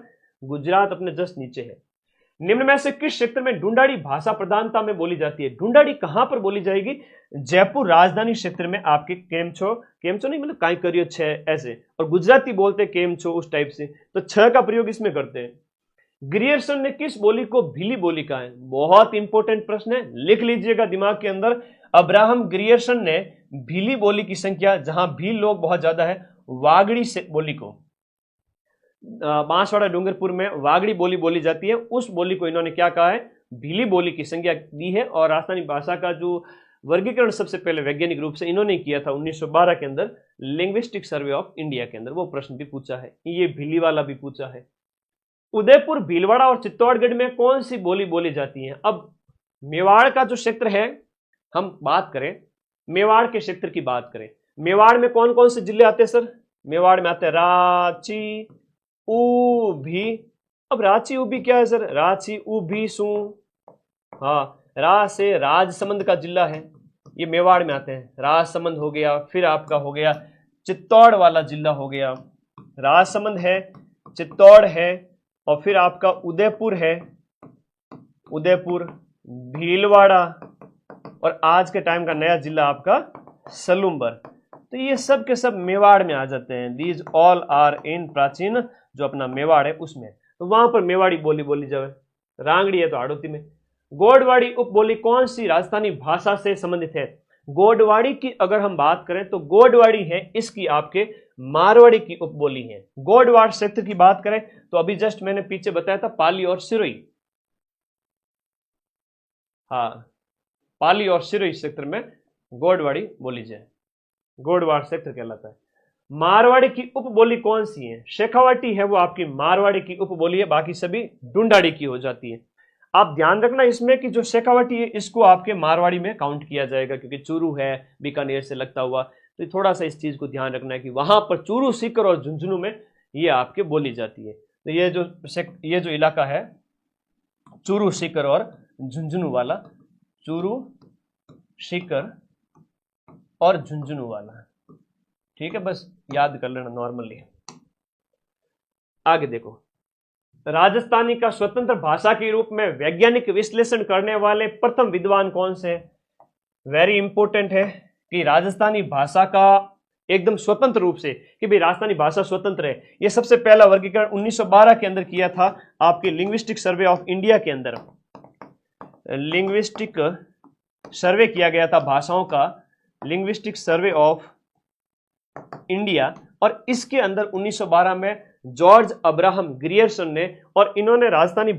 गुजरात अपने जस्ट नीचे है। निम्न में से किस क्षेत्र में ढूंढाड़ी भाषा प्रधानता में बोली जाती है? ढूंढाड़ी कहां पर बोली जाएगी? जयपुर राजधानी क्षेत्र में आपके केम छो नहीं मतलब काई करियो छे ऐसे, और गुजराती बोलते केम छो उस टाइप से, तो छ का प्रयोग इसमें करते हैं। ग्रियर्सन ने किस बोली को भीली बोली कहा है? बहुत इंपॉर्टेंट प्रश्न है, लिख लीजिएगा दिमाग के अंदर। अब्राहम ग्रियर्सन ने भीली बोली की संख्या, जहां भील लोग बहुत ज्यादा है, वागड़ी से बोली को, बांसवाड़ा डूंगरपुर में वागड़ी बोली बोली जाती है, उस बोली को इन्होंने क्या कहा है? भीली बोली की संज्ञा दी है। और राजस्थानी भाषा का जो वर्गीकरण सबसे पहले वैज्ञानिक रूप से इन्होंने किया था 1912 के अंदर, लिंग्विस्टिक सर्वे ऑफ इंडिया के अंदर, वो प्रश्न भी पूछा है, ये भीली वाला भी पूछा है। उदयपुर, भीलवाड़ा और चित्तौड़गढ़ में कौन सी बोली बोली जाती है? अब मेवाड़ का जो क्षेत्र है, हम बात करें मेवाड़ के क्षेत्र की बात करें, मेवाड़ में कौन कौन से जिले आते हैं सर? मेवाड़ में आते हैं रांची, ऊभी। अब रांची ऊभी क्या है सर? रांची ऊभी सू, हाँ, रा से राजसमंद का जिला है, ये मेवाड़ में आते हैं। राजसमंद हो गया, फिर आपका हो गया चित्तौड़ वाला जिला हो गया, राजसमंद है, चित्तौड़ है, और फिर आपका उदयपुर है, उदयपुर, भीलवाड़ा, और आज के टाइम का नया जिला आपका सलूम्बर। तो ये सब के सब मेवाड़ में आ जाते हैं। दीज ऑल आर इन प्राचीन, जो अपना मेवाड़ है उसमें, तो वहां पर मेवाड़ी बोली बोली जाए। रांगड़ी है तो हाड़ौती में। गोडवाड़ी उपबोली कौन सी राजस्थानी भाषा से संबंधित है? गोडवाड़ी की अगर हम बात करें तो गोडवाड़ी है इसकी आपके मारवाड़ी की उपबोली है। गोडवाड़ क्षेत्र की बात करें तो अभी जस्ट मैंने पीछे बताया था पाली और सिरोही, हाँ, पाली और सिरोही क्षेत्र में गोडवाड़ी बोली जाए, गोडवाड़ क्षेत्र कहलाता है। मारवाड़ी की उपबोली कौन सी है? शेखावाटी है, वो आपकी मारवाड़ी की उपबोली है, बाकी सभी ढूंढाड़ी की हो जाती है। आप ध्यान रखना इसमें कि जो शेखावाटी है इसको आपके मारवाड़ी में काउंट किया जाएगा, क्योंकि चूरू है बीकानेर से लगता हुआ, तो थोड़ा सा इस चीज को ध्यान रखना है कि वहां पर चूरू, सीकर और झुंझुनू में ये आपके बोली जाती है। तो ये जो इलाका है चूरू, सीकर और झुंझुनू वाला, चूरू, सीकर और झुंझुनू वाला, ठीक है, बस याद कर लेना नॉर्मली। आगे देखो, राजस्थानी का स्वतंत्र भाषा के रूप में वैज्ञानिक विश्लेषण करने वाले प्रथम विद्वान कौन से? वेरी इंपॉर्टेंट है कि राजस्थानी भाषा का एकदम स्वतंत्र रूप से, कि भाई राजस्थानी भाषा स्वतंत्र है, यह सबसे पहला वर्गीकरण 1912 के अंदर किया था आपके लिंग्विस्टिक सर्वे ऑफ इंडिया के अंदर। लिंग्विस्टिक सर्वे किया गया था भाषाओं का, लिंग्विस्टिक सर्वे ऑफ इंडिया, और इसके अंदर 1912 में जॉर्ज अब्राहम ग्रियर्सन ने, और इन्होंने राजस्थानी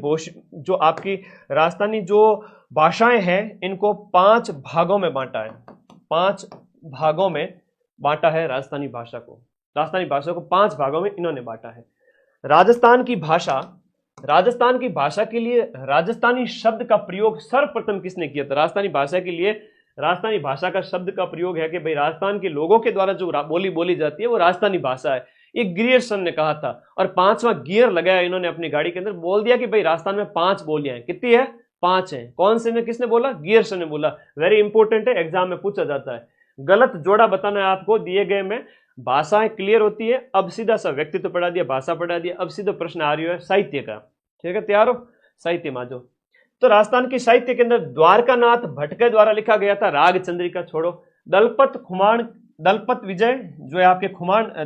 जो आपकी राजस्थानी जो भाषाएं हैं इनको 5 भागों में बांटा है, 5 भागों में बांटा है राजस्थानी भाषा को। राजस्थानी भाषा को 5 भागों में इन्होंने बांटा है। राजस्थान की भाषा के लिए राजस्थानी शब्द का प्रयोग सर्वप्रथम किसने किया था? राजस्थानी भाषा के लिए राजस्थानी भाषा का शब्द का प्रयोग है कि भाई राजस्थान के लोगों के द्वारा जो बोली बोली जाती है वो राजस्थानी भाषा है, ये ग्रियर्सन ने कहा था। और 5वां गियर लगाया इन्होंने अपनी गाड़ी के अंदर, बोल दिया कि भाई राजस्थान में 5 बोलियां हैं। कितनी है? 5 है। कौन से ने, किसने बोला? ग्रियर्सन ने बोला। वेरी इंपॉर्टेंट है, एग्जाम में पूछा जाता है। गलत जोड़ा बताना है आपको, दिए गए में भाषाएं क्लियर होती है। अब सीधा सा व्यक्तित्व पढ़ा दिया, भाषा पढ़ा दिया, अब सीधा प्रश्न आ रही है साहित्य का। ठीक है, तैयार हो? साहित्य में जो तो राजस्थान की साहित्य के अंदर द्वारकानाथ भट्ट के द्वारा लिखा गया था राग चंद्रिका छोड़ो। दलपत विजय जो है आपके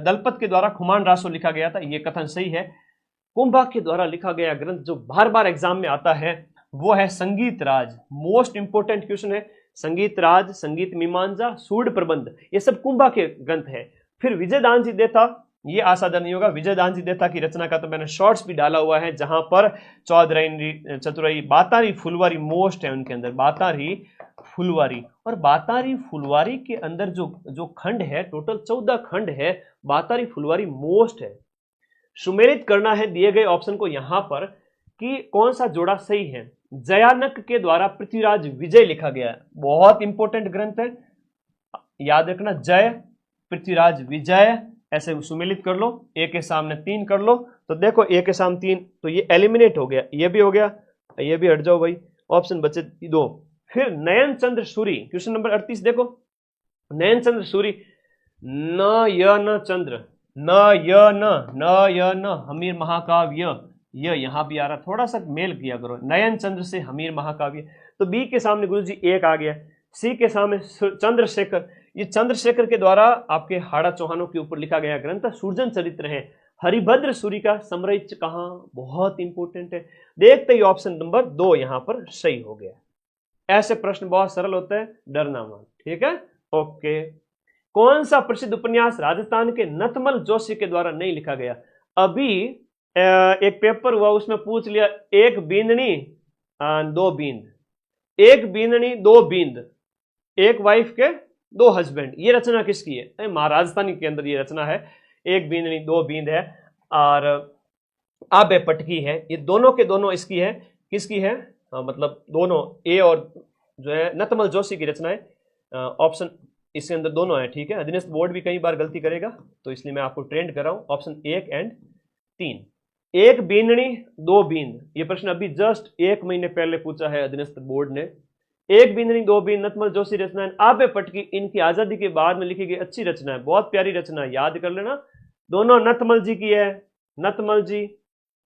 दलपत के द्वारा खुमान रासो लिखा गया था, ये कथन सही है। कुंभा के द्वारा लिखा गया ग्रंथ जो बार बार एग्जाम में आता है वो है संगीत राज। मोस्ट इंपोर्टेंट क्वेश्चन है, संगीत राज, संगीत मीमांसा, सूड प्रबंध, ये सब कुंभा के ग्रंथ है। फिर विजय दानजी देथा, ये असाधारण नहीं होगा, विजय दानजी देथा की रचना का तो मैंने शॉर्ट्स भी डाला हुआ है, जहां पर चौधरी, चतुराई, बातारी, फुलवारी मोस्ट है उनके अंदर, बातारी, फुलवारी। और बातारी फुलवारी के अंदर जो खंड है, टोटल 14 खंड है, बातारी फुलवारी मोस्ट है। सुमेलित करना है दिए गए ऑप्शन को यहां पर कि कौन सा जोड़ा सही है। जयानक के द्वारा पृथ्वीराज विजय लिखा गया है, बहुत इंपॉर्टेंट ग्रंथ है, याद रखना। जय, पृथ्वीराज विजय ऐसे सुमेलित कर लो, ए के सामने 3 कर लो, तो देखो ए के सामने 3, तो ये एलिमिनेट हो गया, ये भी हो गया, ये भी हट जाओ भाई, ऑप्शन बचे 2। फिर नयन चंद्र सूरी, क्वेश्चन नंबर 38 देखो, नयन चंद्र सूरी, न य न चंद्र, न य न हमीर महाकाव्य, ये यहां भी आ रहा, थोड़ा सा मेल किया करो, नयन चंद्र से हमीर महाकाव्य। तो बी के सामने गुरुजी 1 आ गया, सी के सामने चंद्रशेखर, ये चंद्रशेखर के द्वारा आपके हाड़ा चौहानों के ऊपर लिखा गया ग्रंथ सूर्जन चरित्र है। हरिभद्र सूरी का समरच कहां, बहुत इंपॉर्टेंट है, देखते ही ऑप्शन नंबर 2 यहां पर सही हो गया। ऐसे प्रश्न बहुत सरल होते हैं, डरना मत, ठीक है, ओके। कौन सा प्रसिद्ध उपन्यास राजस्थान के नथमल जोशी के द्वारा नहीं लिखा गया? अभी एक पेपर हुआ, उसमें पूछ लिया, एक बींदनी 2 बींद, एक बींदनी 2 बींद, एक वाइफ के 2 हस्बैंड, ये रचना किसकी है? महाराजस्थानी के अंदर ये रचना है, एक बींदनी 2 बींद है, और आबे पटकी है, ये दोनों के दोनों इसकी है, किसकी है? मतलब दोनों, ए और जो है नथमल जोशी की रचना है। ऑप्शन इसके अंदर दोनों है, ठीक है। अधीनस्थ बोर्ड भी कई बार गलती करेगा, तो इसलिए मैं आपको ट्रेंड कर रहा हूं, ऑप्शन 1 एंड 3। एक बींदनी 2 बींद, ये प्रश्न अभी जस्ट 1 महीने पहले पूछा है अधीनस्थ बोर्ड ने। एक बींदनी 2 बींद नथमल जोशी रचना है, आबे पटकी इनकी आजादी के बाद में लिखी गई अच्छी रचना है, बहुत प्यारी रचना है, याद कर लेना। दोनों नथमल जी की है, नथमल जी,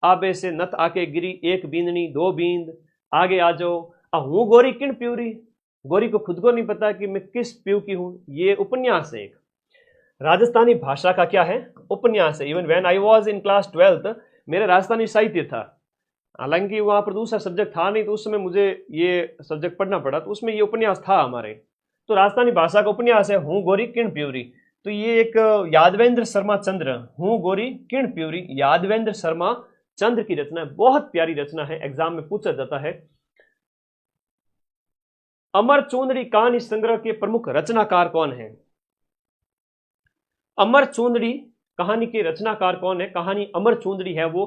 आबे से नथ आके गिरी, एक बींदनी 2 बींद, आगे आ जाओ, हूं गोरी किन प्यूरी, गोरी को खुद को नहीं पता कि मैं किस प्यू की हूं, ये उपन्यास है एक। राजस्थानी भाषा का क्या है? उपन्यास है। Even when I was in class 12th मेरा राजस्थानी साहित्य था, हालांकि वहां पर दूसरा सब्जेक्ट था नहीं, तो उस समय मुझे ये सब्जेक्ट पढ़ना पड़ा, तो उसमें ये उपन्यास था हमारे। तो राजस्थानी भाषा का उपन्यास है हूं गोरी किण प्यूरी। तो ये एक यादवेंद्र शर्मा चंद्र, हूं गोरी किण प्यूरी, यादवेंद्र शर्मा चंद्र की रचना है, बहुत प्यारी रचना है, एग्जाम में पूछा जाता है। अमर चूंदड़ी कहानी संग्रह के प्रमुख रचनाकार कौन है? अमर चूंदड़ी कहानी के रचनाकार कौन है? कहानी अमर चूंदड़ी है वो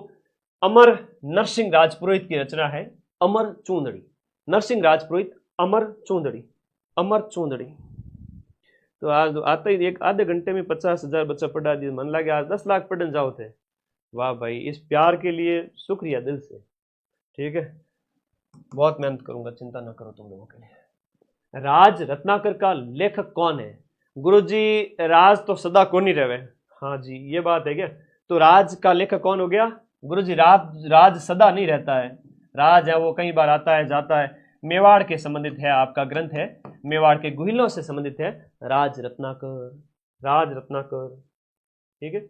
अमर नरसिंह राजपुरोहित की रचना है, अमर चूंदड़ी, नरसिंह राजपुरोहित, अमर चूंदड़ी, अमर चूंदड़ी। तो आज आते ही 1 आधे घंटे में 50,000 बच्चा पढ़ा दिया, मन लगे आज 10 लाख पढ़ने जाओ थे। वाह भाई, इस प्यार के लिए शुक्रिया दिल से, ठीक है, बहुत मेहनत करूंगा, चिंता ना करो तुम लोगों के लिए। राज रत्नाकर का लेखक कौन है? गुरुजी राज तो सदा को नहीं रहे, हाँ जी ये बात है क्या? तो राज का लेखक कौन हो गया? गुरुजी राज सदा नहीं रहता है, राज है वो कई बार आता है जाता है, मेवाड़ के संबंधित है, आपका ग्रंथ है मेवाड़ के गुहिलों से संबंधित है, राज रत्नाकर, राज रत्नाकर, ठीक है।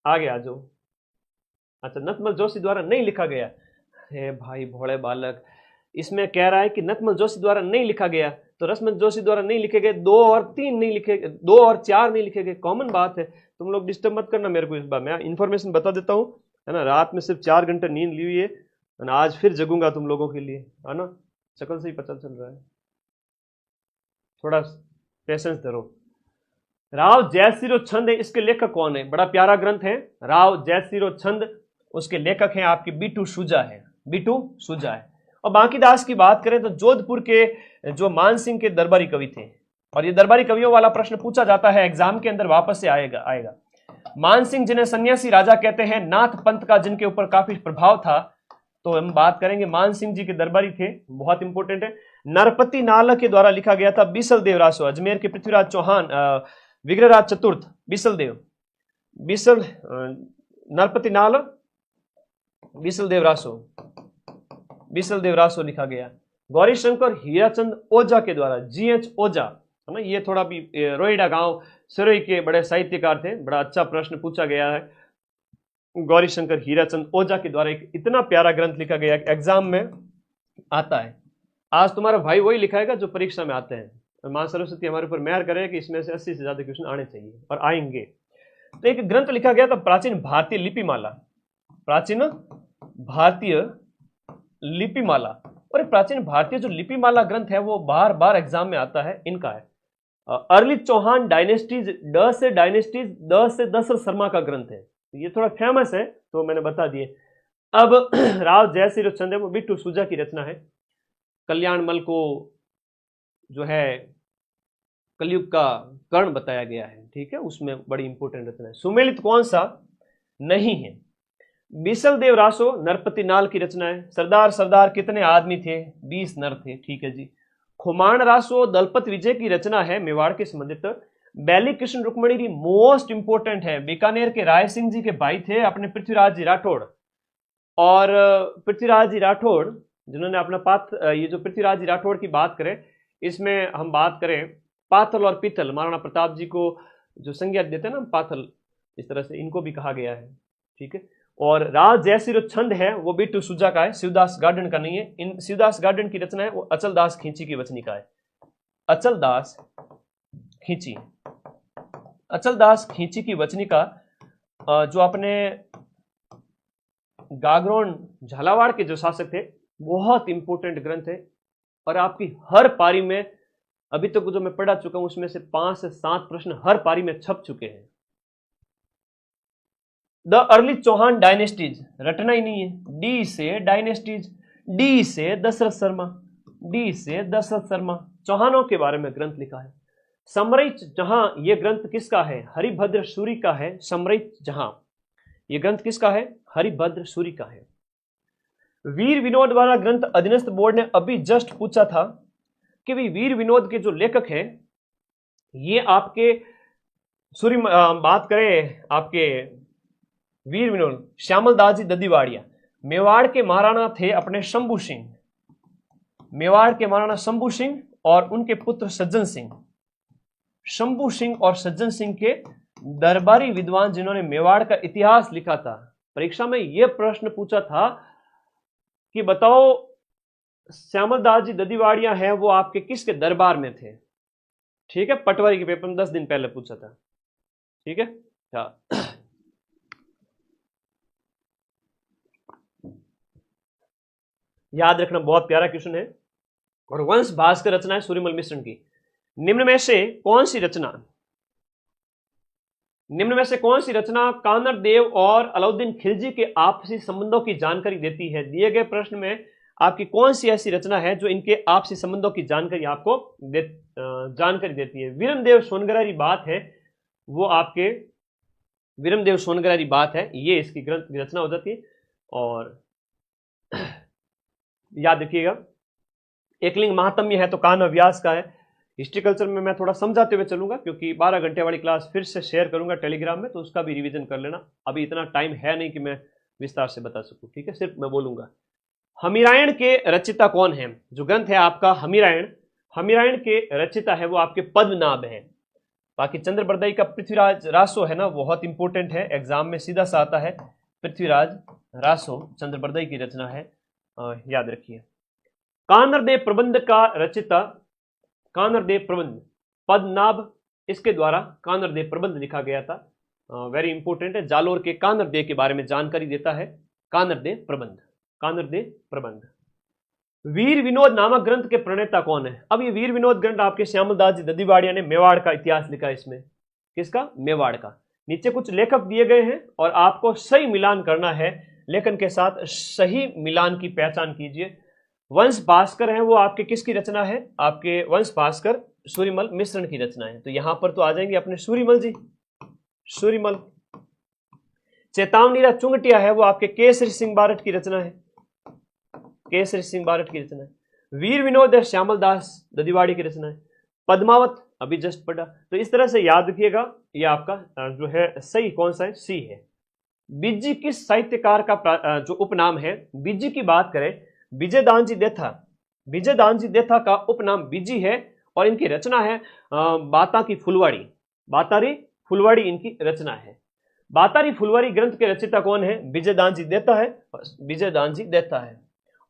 आगे आ जाओ। अच्छा, नथमल जोशी द्वारा नहीं लिखा गया, हे भाई भोले बालक, इसमें कह रहा है कि नथमल जोशी द्वारा नहीं लिखा गया, तो रसमल जोशी द्वारा नहीं लिखे गए, 2 और 3 नहीं लिखे, 2 और 4 नहीं लिखे गए, कॉमन बात है, तुम लोग डिस्टर्ब मत करना मेरे को इस बार, मैं इंफॉर्मेशन बता देता हूँ, है ना। रात में सिर्फ 4 घंटे नींद ली हुई है ना, आज फिर जगूंगा तुम लोगों के लिए, है ना, शक्ल से ही पता चल रहा है, थोड़ा पेशेंस धरो। राव जयसिरो छंद है, इसके लेखक कौन है? बड़ा प्यारा ग्रंथ है राव जयसिरो छंद, उसके लेखक हैं आपके बीटू सुजा है, बीटू सुजा है। और बांकीदास की बात करें तो जोधपुर के जो मानसिंह के दरबारी कवि थे, और ये दरबारी कवियों वाला प्रश्न पूछा जाता है एग्जाम के अंदर, वापस से आएगा। मानसिंह जिन्हें सन्यासी राजा कहते हैं, नाथ पंथ का जिनके ऊपर काफी प्रभाव था, तो हम बात करेंगे मानसिंह जी के दरबारी थे, बहुत इंपॉर्टेंट है। नरपति नाल के द्वारा लिखा गया था, बीसल देव रासो, अजमेर के पृथ्वीराज चौहान, विग्रहराज चतुर्थ, बीसल देव, बीसल नरपति नाल, बीसल देव रासो, बीसल देव रासो लिखा गया। गौरी शंकर हीराचंद ओझा के द्वारा, GH ओझा, है ना, ये थोड़ा भी रोहिड़ा गांव सिरोही के बड़े साहित्यकार थे, बड़ा अच्छा प्रश्न पूछा गया है। गौरी शंकर हीराचंद ओझा के द्वारा एक इतना प्यारा ग्रंथ लिखा गया, एग्जाम में आता है। आज तुम्हारा भाई वही लिखाएगा जो परीक्षा में आते हैं, और मां सरस्वती हमारे ऊपर मेहर करे कि इसमें से 80 से ज्यादा क्वेश्चन आने चाहिए, और आएंगे। तो एक ग्रंथ लिखा गया था, प्राचीन भारतीय लिपिमाला, प्राचीन भारतीय लिपिमाला, और प्राचीन भारतीय जो लिपिमाला ग्रंथ है वो बार बार एग्जाम में आता है, इनका है अर्ली चौहान डायनेस्टीज, ड से डायनेस्टीज, द से दशरथ शर्मा का ग्रंथ है, ये थोड़ा फेमस है तो मैंने बता दिए। अब राव जयसिरो छंद है वो बिट्टू सुजा की रचना है, कल्याण मल को जो है कलयुग का कर्ण बताया गया है, ठीक है, उसमें बड़ी इंपॉर्टेंट रचना है। सुमेलित कौन सा नहीं है? बिसल देव रासो नरपति नाल की रचना है। सरदार सरदार कितने आदमी थे? 20 नर थे, ठीक है जी। खुमान रासो दलपत विजय की रचना है, मेवाड़ के संबंधित। बैली कृष्ण रुक्मणी भी मोस्ट इंपोर्टेंट है, बीकानेर के राय सिंह जी के भाई थे अपने पृथ्वीराज जी राठौड़। और पृथ्वीराज जी राठौड़ जिन्होंने अपना ये जो पृथ्वीराज जी राठौड़ की बात करें, इसमें हम बात करें पाथल और पीथल, महाराणा प्रताप जी को जो संज्ञा देते हैं ना पाथल, इस तरह से इनको भी कहा गया है, ठीक है। और राज जैसी जो छंद है वो बिट्टू सुजा का है, शिवदास गार्डन का नहीं है। इन शिवदास गार्डन की रचना है वो अचल दास खींची की वचनिका है। अचल दास खींची, अचल दास खींची की वचनिका जो अपने गागरोन झालावाड़ के जो शासक थे, बहुत इंपॉर्टेंट ग्रंथ है। और आपकी हर पारी में अभी तक जो मैं पढ़ा चुका हूं उसमें से 5 से 7 प्रश्न हर पारी में छप चुके हैं। द अर्ली चौहान डायनेस्टीज रटना ही नहीं है। डी से डायनेस्टीज, डी से दशरथ शर्मा, डी से दशरथ शर्मा, चौहानों के बारे में ग्रंथ लिखा है। समरैच जहां, यह ग्रंथ किसका है? हरिभद्र सूरी का है। समरैच जहां, यह ग्रंथ किसका है? हरिभद्र सूरी का है। वीर विनोद वाला ग्रंथ अधीनस्थ बोर्ड ने अभी जस्ट पूछा था कि भाई वीर विनोद के जो लेखक हैं ये आपके सूरी, बात करें आपके वीर विनोद श्यामल दास जी ददीवाड़िया, मेवाड़ के महाराणा थे अपने शंभू सिंह, मेवाड़ के महाराणा शंभू सिंह और उनके पुत्र सज्जन सिंह। शंभू सिंह और सज्जन सिंह के दरबारी विद्वान जिन्होंने मेवाड़ का इतिहास लिखा था। परीक्षा में यह प्रश्न पूछा था कि बताओ श्यामल दास जी ददीवाड़िया हैं वो आपके किसके दरबार में थे, ठीक है। पटवारी के पेपर में 10 दिन पहले पूछा था, ठीक है। याद रखना, बहुत प्यारा क्वेश्चन है। और वंश भास्कर रचना है सूर्यमल मिश्रण की। निम्न में से कौन सी रचना, निम्न में से कौन सी रचना कानर देव और अलाउद्दीन खिलजी के आपसी संबंधों की जानकारी देती है? दिए गए प्रश्न में आपकी कौन सी ऐसी रचना है जो इनके आपसी संबंधों की जानकारी आपको जानकारी देती है? वीरमदेव सोनगरारी बात है वो आपके वीरमदेव सोनगरारी बात है, ये इसकी ग्रंथ रचना हो जाती है। और याद रखिएगा एकलिंग महात्म्य है तो कान्हा व्यास का है। हिस्ट्री कल्चर में मैं थोड़ा समझाते हुए चलूंगा क्योंकि 12 घंटे वाली क्लास फिर से शेयर करूंगा टेलीग्राम में, तो उसका भी रिवीजन कर लेना। अभी इतना टाइम है नहीं कि मैं विस्तार से बता सकूं, ठीक है, सिर्फ मैं बोलूंगा। हमीरायण के रचिता कौन है? जो ग्रंथ है आपका हमीरायण, हमीरायण के रचिता है वो आपके पद्मनाभ है। बाकी चंद्रबरदाई का पृथ्वीराज रासो है ना, बहुत इंपॉर्टेंट है, एग्जाम में सीधा सा आता है। पृथ्वीराज रासो चंद्रबरदाई की रचना है, याद रखिए। कानरदेव प्रबंध का रचिता, कानरदेव प्रबंध, पद्मनाभ, इसके द्वारा कानरदेव प्रबंध लिखा गया था। वेरी इंपॉर्टेंट है, जालोर के कानरदेव के बारे में जानकारी देता है कानरदेव प्रबंध, कानरदेव प्रबंध। वीर विनोद नामक ग्रंथ के प्रणेता कौन है? अब ये वीर विनोद ग्रंथ आपके श्यामल दास जी ददीवाड़िया ने मेवाड़ का इतिहास लिखा है। इसमें किसका? मेवाड़ का। नीचे कुछ लेखक दिए गए हैं और आपको सही मिलान करना है, लेखन के साथ सही मिलान की पहचान कीजिए। वंश भास्कर है वो आपके किसकी रचना है? आपके वंश भास्कर सूर्यमल मिश्रण की रचना है। तो यहां पर तो आ जाएंगे अपने सूर्यमल जी, सूर्यमल। चेतावनी चुंगटिया है वो आपके केसरी सिंह बारट की रचना है, केसरी सिंह बारट की रचना है। वीर विनोद है श्यामल दास ददीवाड़ी की रचना है। पद्मावत अभी जस्ट पढ़ा। तो इस तरह से याद रखिएगा, ये आपका जो है सही कौन सा है? सी है। बिज्जी किस साहित्यकार का जो उपनाम है? बिज्जी की बात करें विजयदान जी देथा, विजयदान जी देथा का उपनाम बिज्जी है और इनकी रचना है बाता की फुलवाड़ी, बातारी फुलवाड़ी इनकी रचना है। बातारी फुलवाड़ी ग्रंथ के रचिता कौन है? विजयदान जी देता है, विजयदान जी देता है।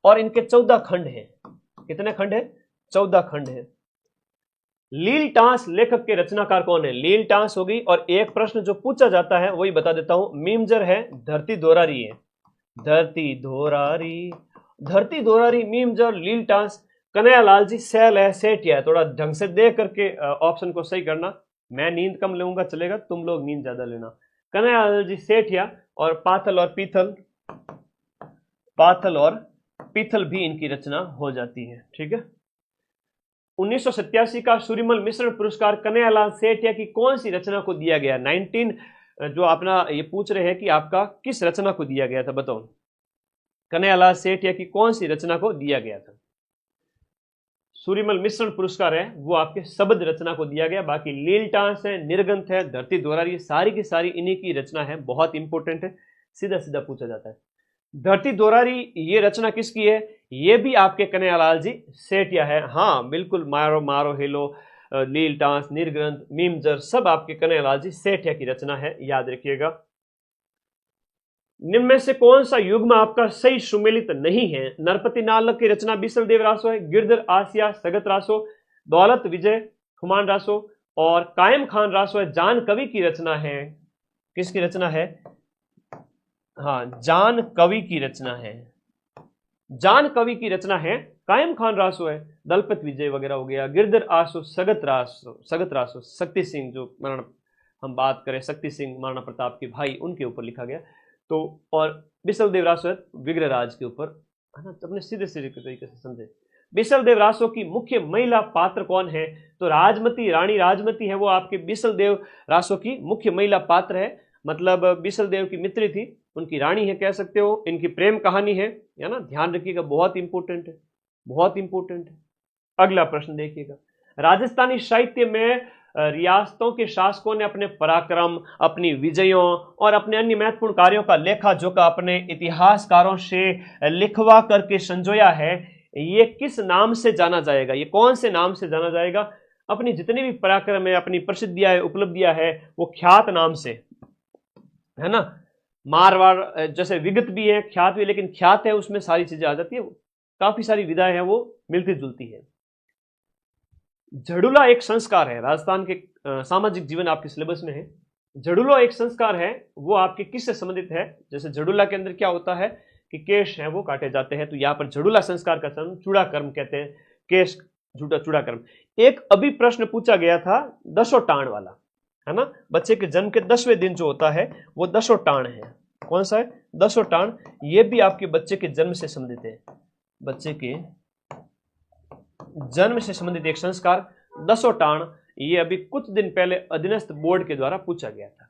और इनके 14 खंड हैं। कितने खंड है? 14 खंड है। लील टांस लेखक के रचनाकार कौन है? लील टांस होगी। और एक प्रश्न जो पूछा जाता है वही बता देता हूं, मीमजर है, धरती दोरारी है, धरती दोरारी, धरती दोरारी, मीमजर, लील टांस। कन्हैयालाल जी सैल है, सेठिया है। थोड़ा ढंग से देख करके ऑप्शन को सही करना। मैं नींद कम लूंगा चलेगा, तुम लोग नींद ज्यादा लेना। कन्हैयालाल जी सेठिया। और पाथल और पीथल, पाथल और पीथल भी इनकी रचना हो जाती है, ठीक है। 1987 का सूर्यमल मिश्रण पुरस्कार कन्हैयालाल सेठिया की कौन सी रचना को दिया गया? 19 जो अपना ये पूछ रहे हैं कि आपका किस रचना को दिया गया था, बताओ। कन्हैयालाल सेठिया की कौन सी रचना को दिया गया था? सूर्यमल मिश्रण पुरस्कार है वो आपके शब्द रचना को दिया गया। बाकी लीलटास है, निर्गंथ है, धरती दोहरारी, सारी की सारी इन्हीं की रचना है, बहुत इंपॉर्टेंट है, सीधा सीधा पूछा जाता है। धरती दोहरारी ये रचना किसकी है? ये भी आपके कन्हैयालाल जी सेठिया है। हाँ बिल्कुल, मारो मारो हेलो, लीलटास, निर्ग्रंथ, मीमजर सब आपके कन्हैयालाल जी सेठिया की रचना है, याद रखिएगा। निम्न में से कौन सा युग्म आपका सही सुमेलित नहीं है? नरपति नालक की रचना बिसल देव रासो है, गिरधर आसिया सगत रासो, दौलत विजय हुमान रासो और कायम खान रासो है। जान कवि की रचना है, किसकी रचना है? हाँ, जान कवि की रचना है, जान कवि की रचना है, कायम खान रासो है, दलपत विजय वगैरह हो गया, गिरधर आसो, सगत रासो शक्ति सिंह, जो महाराणा हम बात करें शक्ति सिंह महाराणा प्रताप के भाई, उनके ऊपर लिखा गया। तो और बिसल देव रासो है विग्रहराज के ऊपर, है ना, तो अपने सीधे सीधे तरीके से समझे। बिसल देव रासो की मुख्य महिला पात्र कौन है? तो राजमती, रानी राजमती है वो आपके बिसल देव रासो की मुख्य महिला पात्र है, मतलब बिसल देव की मित्री थी, उनकी रानी है कह सकते हो, इनकी प्रेम कहानी है ना, ध्यान रखिएगा, बहुत इंपॉर्टेंट है, बहुत इंपॉर्टेंट है। अगला प्रश्न देखिएगा, राजस्थानी साहित्य में रियासतों के शासकों ने अपने पराक्रम, अपनी विजयों और अपने अन्य महत्वपूर्ण कार्यों का लेखा जोखा अपने इतिहासकारों से लिखवा करके संजोया है, ये किस नाम से जाना जाएगा? ये कौन से नाम से जाना जाएगा? अपनी जितनी भी पराक्रम है, अपनी प्रसिद्धियां है, उपलब्धियां है, वो ख्यात नाम से, है ना। मारवाड़ जैसे विगत भी है, ख्यात भी, लेकिन ख्यात है उसमें सारी चीजें आ जाती है, काफी सारी विधाएं हैं वो मिलती जुलती है। झड़ुला एक संस्कार है, राजस्थान के सामाजिक जीवन आपके सिलेबस में है। झड़ुला एक संस्कार है, वो आपके किससे संबंधित है? जैसे झड़ुला के अंदर क्या होता है कि केश है वो काटे जाते हैं, तो यहाँ पर झड़ुला संस्कार का चूड़ा कर्म कहते हैं, केश चूड़ा कर्म। एक अभी प्रश्न पूछा गया था दशो टाण वाला, है ना, बच्चे के जन्म के 10वें दिन जो होता है वो दशो टाण है। कौन सा है? दशो टाण। ये भी आपके बच्चे के जन्म से संबंधित है, बच्चे के जन्म से संबंधित एक संस्कार दशो टाण, ये अभी कुछ दिन पहले अधीनस्थ बोर्ड के द्वारा पूछा गया था,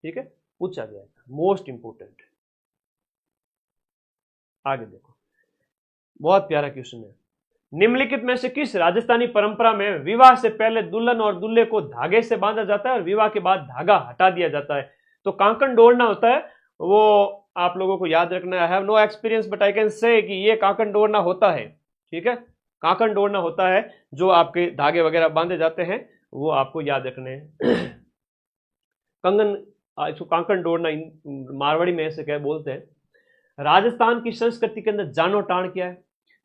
ठीक है, पूछा गया था, मोस्ट इंपोर्टेंट। आगे देखो, बहुत प्यारा क्वेश्चन है। निम्नलिखित में से किस राजस्थानी परंपरा में विवाह से पहले दुल्हन और दूल्हे को धागे से बांधा जाता है और विवाह के बाद धागा हटा दिया जाता है? तो कांकण डोरना होता है, वो आप लोगों को याद रखना है। I have no experience but I can say कि ये कांकण डोरना होता है, ठीक है, कांकण डोरना होता है, जो आपके धागे वगैरह बांधे जाते हैं वो आपको याद रखने हैं। कंगन, इसको कांकण डोरना मारवाड़ी में ऐसे क्या बोलते हैं। राजस्थान की संस्कृति के अंदर जानो टाण क्या है?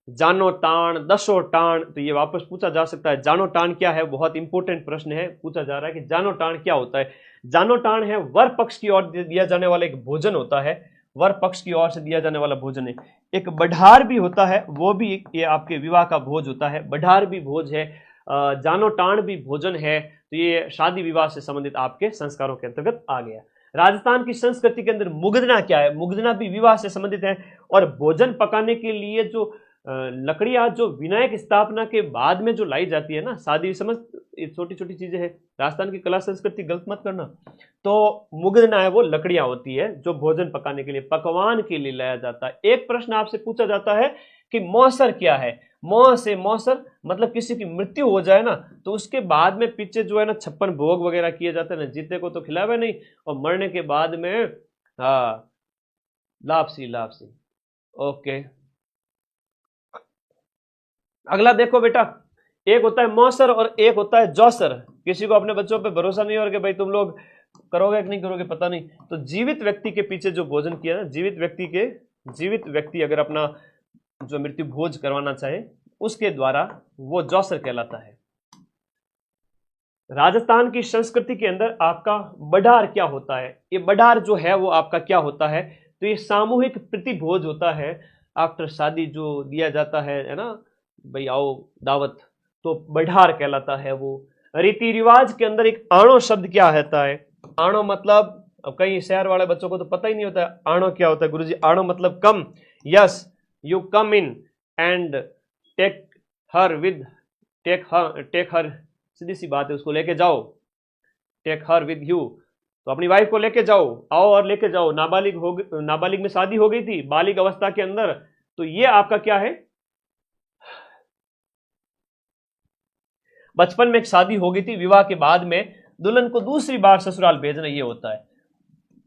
जानो टाण, दशो टाण, तो ये वापस पूछा जा सकता है, जानो टाण क्या है? बहुत इंपॉर्टेंट प्रश्न है, पूछा जा रहा है कि जानो टाण क्या होता है। जानो टाण है वर पक्ष की ओर दिया जाने वाला एक भोजन होता है, वर पक्ष की ओर से दिया जाने वाला भोजन है। एक बढ़ार भी होता है, वो भी ये आपके विवाह का भोज होता है, बढ़ार भी भोज है, जानो टाण भी भोजन है, तो ये शादी विवाह से संबंधित आपके संस्कारों के अंतर्गत आ गया। राजस्थान की संस्कृति के अंदर मुगदना क्या है? मुगदना भी विवाह से संबंधित है, और भोजन पकाने के लिए जो लकड़ियां जो विनायक स्थापना के बाद में जो लाई जाती है ना, शादी समझ, छोटी छोटी चीजें हैं, राजस्थान की कला संस्कृति गलत मत करना। तो मुगदना है वो लकड़ियां होती है जो भोजन पकाने के लिए, पकवान के लिए लाया जाता है। एक प्रश्न आपसे पूछा जाता है कि मौसर क्या है? मौ से मौसर मतलब किसी की मृत्यु हो जाए ना, तो उसके बाद में पीछे जो है ना 56 भोग वगैरह किए जाते हैं ना, जीते को तो खिलावे नहीं, और मरने के बाद में हाँ लापसी लापसी। ओके, अगला देखो बेटा, एक होता है मौसर और एक होता है जौसर। किसी को अपने बच्चों पे भरोसा नहीं हो कि भाई तुम लोग करोगे कि नहीं करोगे पता नहीं, तो जीवित व्यक्ति के पीछे जो भोजन किया ना, जीवित व्यक्ति अगर अपना जो मृत्यु भोज करवाना चाहे उसके द्वारा वो जौसर कहलाता है। राजस्थान की संस्कृति के अंदर आपका बढ़ार क्या होता है? ये बढ़ार जो है वो आपका क्या होता है? तो ये सामूहिक प्रतिभोज होता है, आफ्टर शादी जो दिया जाता है ना, भाई आओ दावत, तो बढ़ार कहलाता है वो। रीति रिवाज के अंदर एक आणो शब्द क्या होता है? आणो मतलब, अब कई शहर वाले बच्चों को तो पता ही नहीं होता है आणो क्या होता है। गुरुजी आणो मतलब come, yes, you come in and take her with take her, सीधी सी बात है, उसको लेके जाओ, टेक हर विद यू, तो अपनी वाइफ को लेके जाओ, आओ और लेके जाओ। नाबालिग में शादी हो गई थी, बालिग अवस्था के अंदर, तो ये आपका क्या है, बचपन में एक शादी हो गई थी, विवाह के बाद में दुल्हन को दूसरी बार ससुराल भेजना, ये होता है।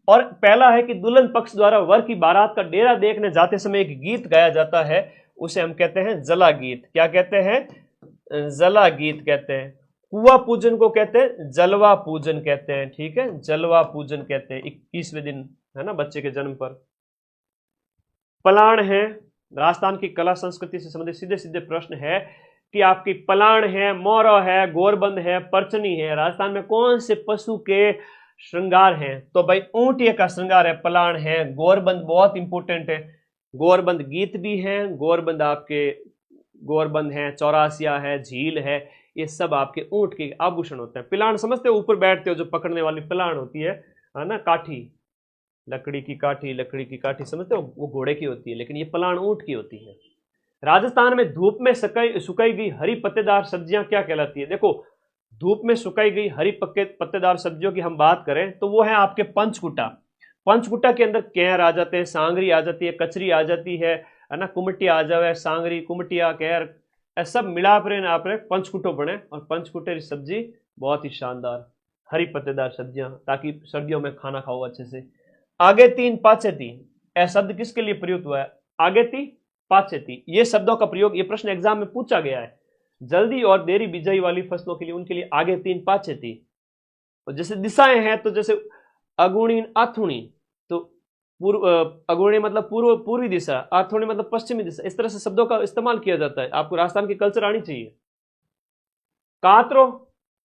और पहला है कि दुल्हन पक्ष द्वारा वर की बारात का डेरा देखने जाते समय एक गीत गाया जाता है, उसे हम कहते हैं जला गीत। क्या कहते हैं, जला गीत कहते हैं। कुआ पूजन को कहते हैं जलवा पूजन कहते हैं, ठीक है, जलवा पूजन कहते हैं, 21वें दिन, है ना, बच्चे के जन्म पर। पलाण है, राजस्थान की कला संस्कृति से संबंधित सीधे सीधे प्रश्न है कि आपकी पलाण है, मोरा है, गोरबंद है, परचनी है, राजस्थान में कौन से पशु के श्रृंगार हैं? तो भाई ऊंटिया का श्रृंगार है, पलाण है। गोरबंद बहुत इंपॉर्टेंट है, गोरबंद गीत भी है, गोरबंद आपके गोरबंद है, चौरासिया है, झील है, ये सब आपके ऊंट के आभूषण होते हैं। पिलाण समझते हो, ऊपर बैठते हो जो पकड़ने वाली पिलाण होती है ना, काठी, लकड़ी की काठी समझते हो, वो घोड़े की होती है, लेकिन ये पलाण ऊंट की होती है। राजस्थान में धूप में सुखाई गई हरी पत्तेदार सब्जियां क्या कहलाती है? देखो, धूप में सुखाई गई हरी पत्तेदार सब्जियों की हम बात करें तो वो है आपके पंचकुटा। पंचकुटा के अंदर कैर आ जाते हैं, सांगरी आ जाती है, कचरी आ जाती है ना, कुमटी आ जावे, सांगरी, कुमटिया, कैर, सब मिला पर आप पंचकुटो बने। और पंचकुटे की सब्जी बहुत ही शानदार हरी पत्तेदार सब्जियां, ताकि सर्दियों में खाना खाओ अच्छे से। आगे तीन पाचे तीन, ऐसा शब्द किसके लिए प्रयुक्त हुआ है? आगे ती पाचे ती, ये शब्दों का प्रयोग, ये प्रश्न एग्जाम में पूछा गया है। जल्दी और देरी बिजाई वाली फसलों के लिए, उनके लिए आगे तीन पाचे ती। और जैसे दिशाएं हैं तो जैसे अगुणी आथुणी, तो पूर्व, अगुणी मतलब पूर्वी दिशा, आथुणी मतलब पश्चिमी दिशा, इस तरह से शब्दों का इस्तेमाल किया जाता है। आपको राजस्थान की कल्चर आनी चाहिए। कातरो,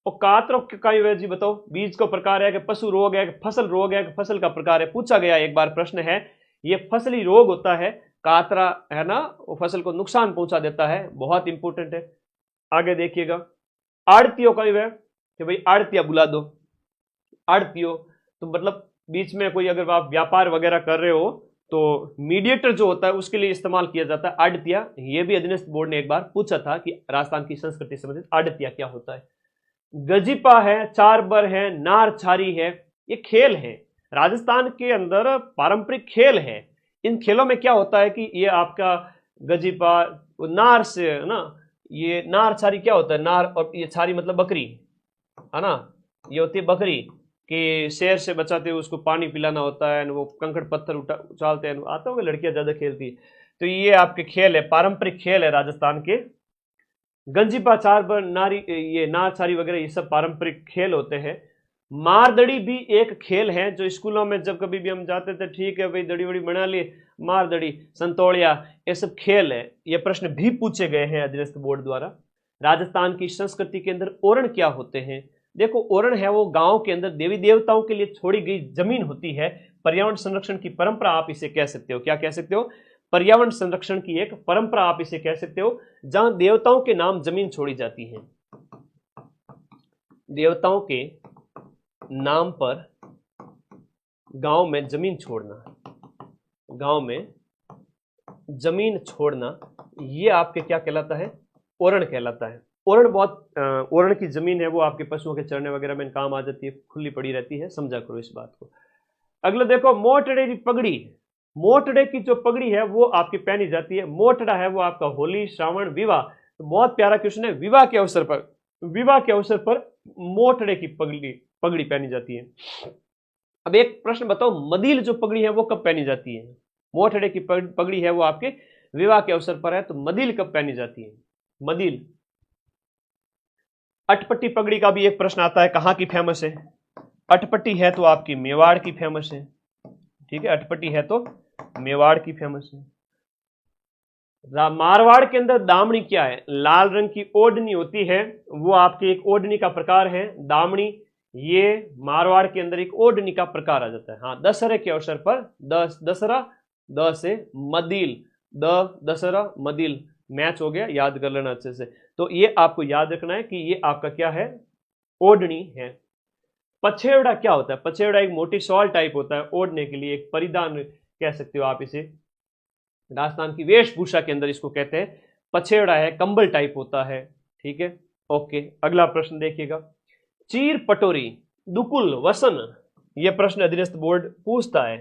और कातरो का जी बताओ, बीज का प्रकार है कि पशु रोग है कि फसल रोग है कि फसल का प्रकार है? पूछा गया एक बार प्रश्न है, ये फसली रोग होता है, कातरा है ना, वो फसल को नुकसान पहुंचा देता है, बहुत इंपॉर्टेंट है। आगे देखिएगा, आड़तियों का है कि भाई आड़तिया बुला दो, आड़तियों तो मतलब बीच में कोई अगर आप व्यापार वगैरह कर रहे हो तो मीडिएटर जो होता है उसके लिए इस्तेमाल किया जाता है आड़तिया। ये भी अधीनस्थ बोर्ड ने एक बार पूछा था कि राजस्थान की संस्कृति से संबंधित आड़तिया क्या होता है। गजिपा है, चार बर है, नार छारी है, ये खेल है, राजस्थान के अंदर पारंपरिक खेल है। इन खेलों में क्या होता है कि ये आपका गजिपा, नार से ना, ये नार छारी क्या होता है, नार और ये छारी मतलब बकरी है ना, ये होती है बकरी कि शेर से बचाते हुए उसको पानी पिलाना होता है, वो कंकड़ पत्थर उछालते हैं, आते होंगे, लड़कियां ज्यादा खेलती है। तो ये आपके खेल है, पारंपरिक खेल है राजस्थान के। गंजीपा, चार बर, नारी, ये नार छारी वगैरह, ये सब पारंपरिक खेल होते हैं। मारदड़ी भी एक खेल है जो स्कूलों में जब कभी भी हम जाते थे, ठीक है भाई दड़ी वड़ी बना ली, मारदड़ी, संतोड़िया, ये सब खेल है। ये प्रश्न भी पूछे गए हैं अधीनस्थ बोर्ड द्वारा। राजस्थान की संस्कृति के अंदर ओरण क्या होते हैं? देखो, ओरण है वो गांव के अंदर देवी देवताओं के लिए छोड़ी गई जमीन होती है। पर्यावरण संरक्षण की परंपरा आप इसे कह सकते हो। क्या कह सकते हो? पर्यावरण संरक्षण की एक परंपरा आप इसे कह सकते हो, जहां देवताओं के नाम जमीन छोड़ी जाती है। देवताओं के नाम पर गांव में जमीन छोड़ना, गांव में जमीन छोड़ना, ये आपके क्या कहलाता है? ओरण कहलाता है। ओरण बहुत ओरण की जमीन है वो आपके पशुओं के चरने वगैरह में काम आ जाती है, खुली पड़ी रहती है, समझा करो इस बात को। अगला देखो, मोटड़े की पगड़ी। मोटड़े की जो पगड़ी है वो आपकी पहनी जाती है। मोटड़ा है वो आपका होली, श्रावण, विवाह, तो बहुत प्यारा क्वेश्चन है। विवाह के अवसर पर मोटड़े की पगड़ी पहनी जाती है। अब एक प्रश्न बताओ, मदील जो पगड़ी है वो कब पहनी जाती है? मोटड़े की पगड़ी है वो आपके विवाह के अवसर पर है, तो मदील कब पहनी जाती है? मदील। अटपट्टी पगड़ी का भी एक प्रश्न आता है, कहां की फेमस है? अटपट्टी है तो आपकी मेवाड़ की फेमस है, ठीक है, अटपट्टी है तो मेवाड़ की फेमस है। मारवाड़ के अंदर दामनी क्या है? लाल रंग की ओढ़नी होती है, वो आपकी एक ओढ़नी का प्रकार है दामनी। ये मारवाड़ के अंदर एक ओढ़नी का प्रकार आ जाता है। हाँ, दशहरे के अवसर पर दशहरा, द से मदील, दशहरा मदील, मैच हो गया, याद कर लेना अच्छे से। तो ये आपको याद रखना है कि ये आपका क्या है? ओढ़नी है। पछेवड़ा क्या होता है? पछेवड़ा एक मोटी शॉल टाइप होता है, ओढ़ने के लिए एक परिधान कह सकते हो आप इसे। राजस्थान की वेशभूषा के अंदर इसको कहते हैं पछेवड़ा है, कंबल टाइप होता है। ठीक है, ओके। अगला प्रश्न देखिएगा, चीर पटोरी दुकुल वसन, यह प्रश्न अधीनस्थ बोर्ड पूछता है।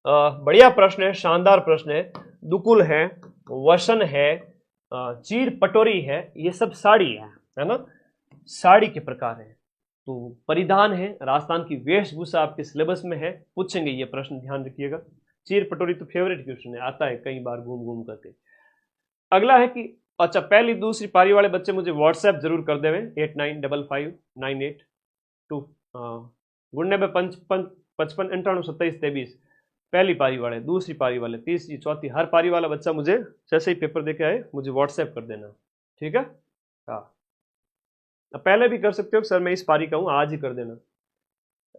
बढ़िया प्रश्न है, शानदार प्रश्न है। दुकुल है, वसन है, चीर पटोरी है, ये सब साड़ी है ना, साड़ी के प्रकार है। तो परिधान है, राजस्थान की वेशभूषा आपके सिलेबस में है, पूछेंगे ये प्रश्न, ध्यान रखिएगा। चीर पटोरी तो फेवरेट क्वेश्चन है, आता है कई बार घूम घूम करके। अगला है कि अच्छा, पहली दूसरी पारी वाले बच्चे मुझे व्हाट्सएप जरूर कर देवे 895598 गुणने में 55 98 27 23। पहली पारी वाले, दूसरी पारी वाले, तीसरी, चौथी, हर पारी वाला बच्चा मुझे जैसे ही पेपर देके आए मुझे व्हाट्सएप कर देना, ठीक है। हाँ, पहले भी कर सकते हो सर, मैं इस पारी का हूं, आज ही कर देना।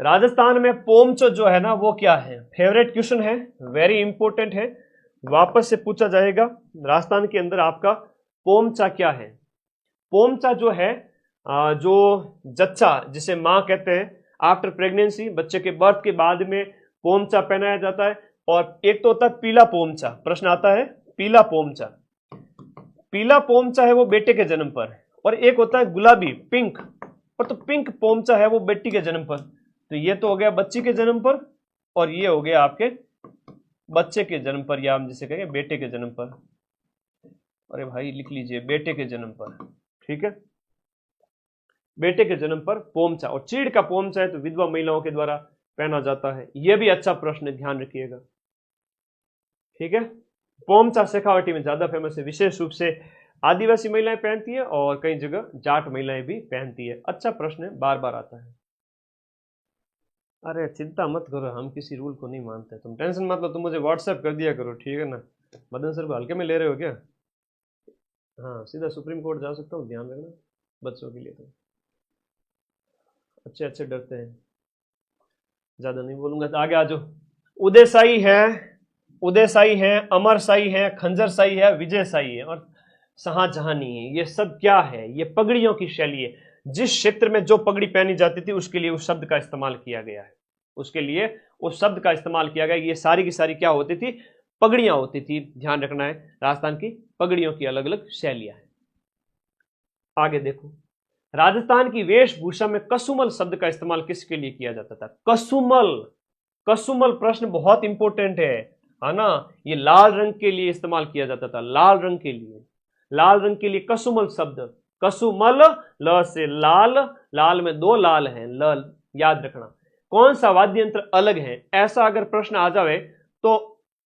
राजस्थान में पोमचो जो है ना, वो क्या है, फेवरेट क्वेश्चन है, वेरी इंपॉर्टेंट है, वापस से पूछा जाएगा। राजस्थान के अंदर आपका पोमचा क्या है। पोमचा जो है, जो जच्चा जिसे मां कहते हैं, आफ्टर प्रेगनेंसी, बच्चे के बर्थ के बाद में पोमचा पहनाया जाता है। और एक तो होता है पीला पोमचा, प्रश्न आता है पीला पोमचा। पीला पोमचा है वो बेटे के जन्म पर, और एक होता है गुलाबी पिंक, और तो पिंक पोमचा है वो बेटी के जन्म पर। तो ये तो हो गया बच्ची के जन्म पर, और ये हो गया आपके बच्चे के जन्म पर, या हम जिसे कहेंगे बेटे के जन्म पर। अरे भाई लिख लीजिए, बेटे के जन्म पर, ठीक है, बेटे के जन्म पर पोमचा। और चीड़ का पोमचा है तो विधवा महिलाओं के द्वारा पहना जाता है। यह भी अच्छा प्रश्न है, ध्यान रखिएगा, ठीक है। पोमचा शेखावटी में ज्यादा फेमस है, विशेष रूप से आदिवासी महिलाएं पहनती है और कई जगह जाट महिलाएं भी पहनती है। अच्छा प्रश्न है, बार बार आता है। अरे चिंता मत करो, हम किसी रूल को नहीं मानते, तुम टेंशन मत लो, तुम मुझे व्हाट्सएप कर दिया करो, ठीक है ना। मदन सर को हल्के में ले रहे हो क्या? हाँ, सीधा सुप्रीम कोर्ट जा सकता हूँ, ध्यान रखना बच्चों के लिए। तो अच्छे अच्छे डरते हैं, ज्यादा नहीं बोलूंगा, तो आगे आ जाओ। उदयसाई है, उदयसाई है, अमरसाई है, खंजरसाई है, विजयसाई है, और शाहजहानी है। ये सब क्या है, ये पगड़ियों की शैली है। जिस क्षेत्र में जो पगड़ी पहनी जाती थी उसके लिए उस शब्द का इस्तेमाल किया गया है, उसके लिए उस शब्द का इस्तेमाल किया गया। ये सारी की सारी क्या होती थी, पगड़ियां होती थी, ध्यान रखना है। राजस्थान की पगड़ियों की अलग अलग शैलियां हैं। आगे देखो, राजस्थान की वेशभूषा में कसुमल शब्द का इस्तेमाल किसके लिए किया जाता था? कसुमल, कसुमल प्रश्न बहुत इंपॉर्टेंट है ना। ये लाल रंग के लिए इस्तेमाल किया जाता था, लाल रंग के लिए, लाल रंग के लिए कसुमल शब्द। कसुमल, ल से लाल, लाल में दो लाल हैं, ल याद रखना। कौन सा वाद्य यंत्र अलग है, ऐसा अगर प्रश्न आ जाए तो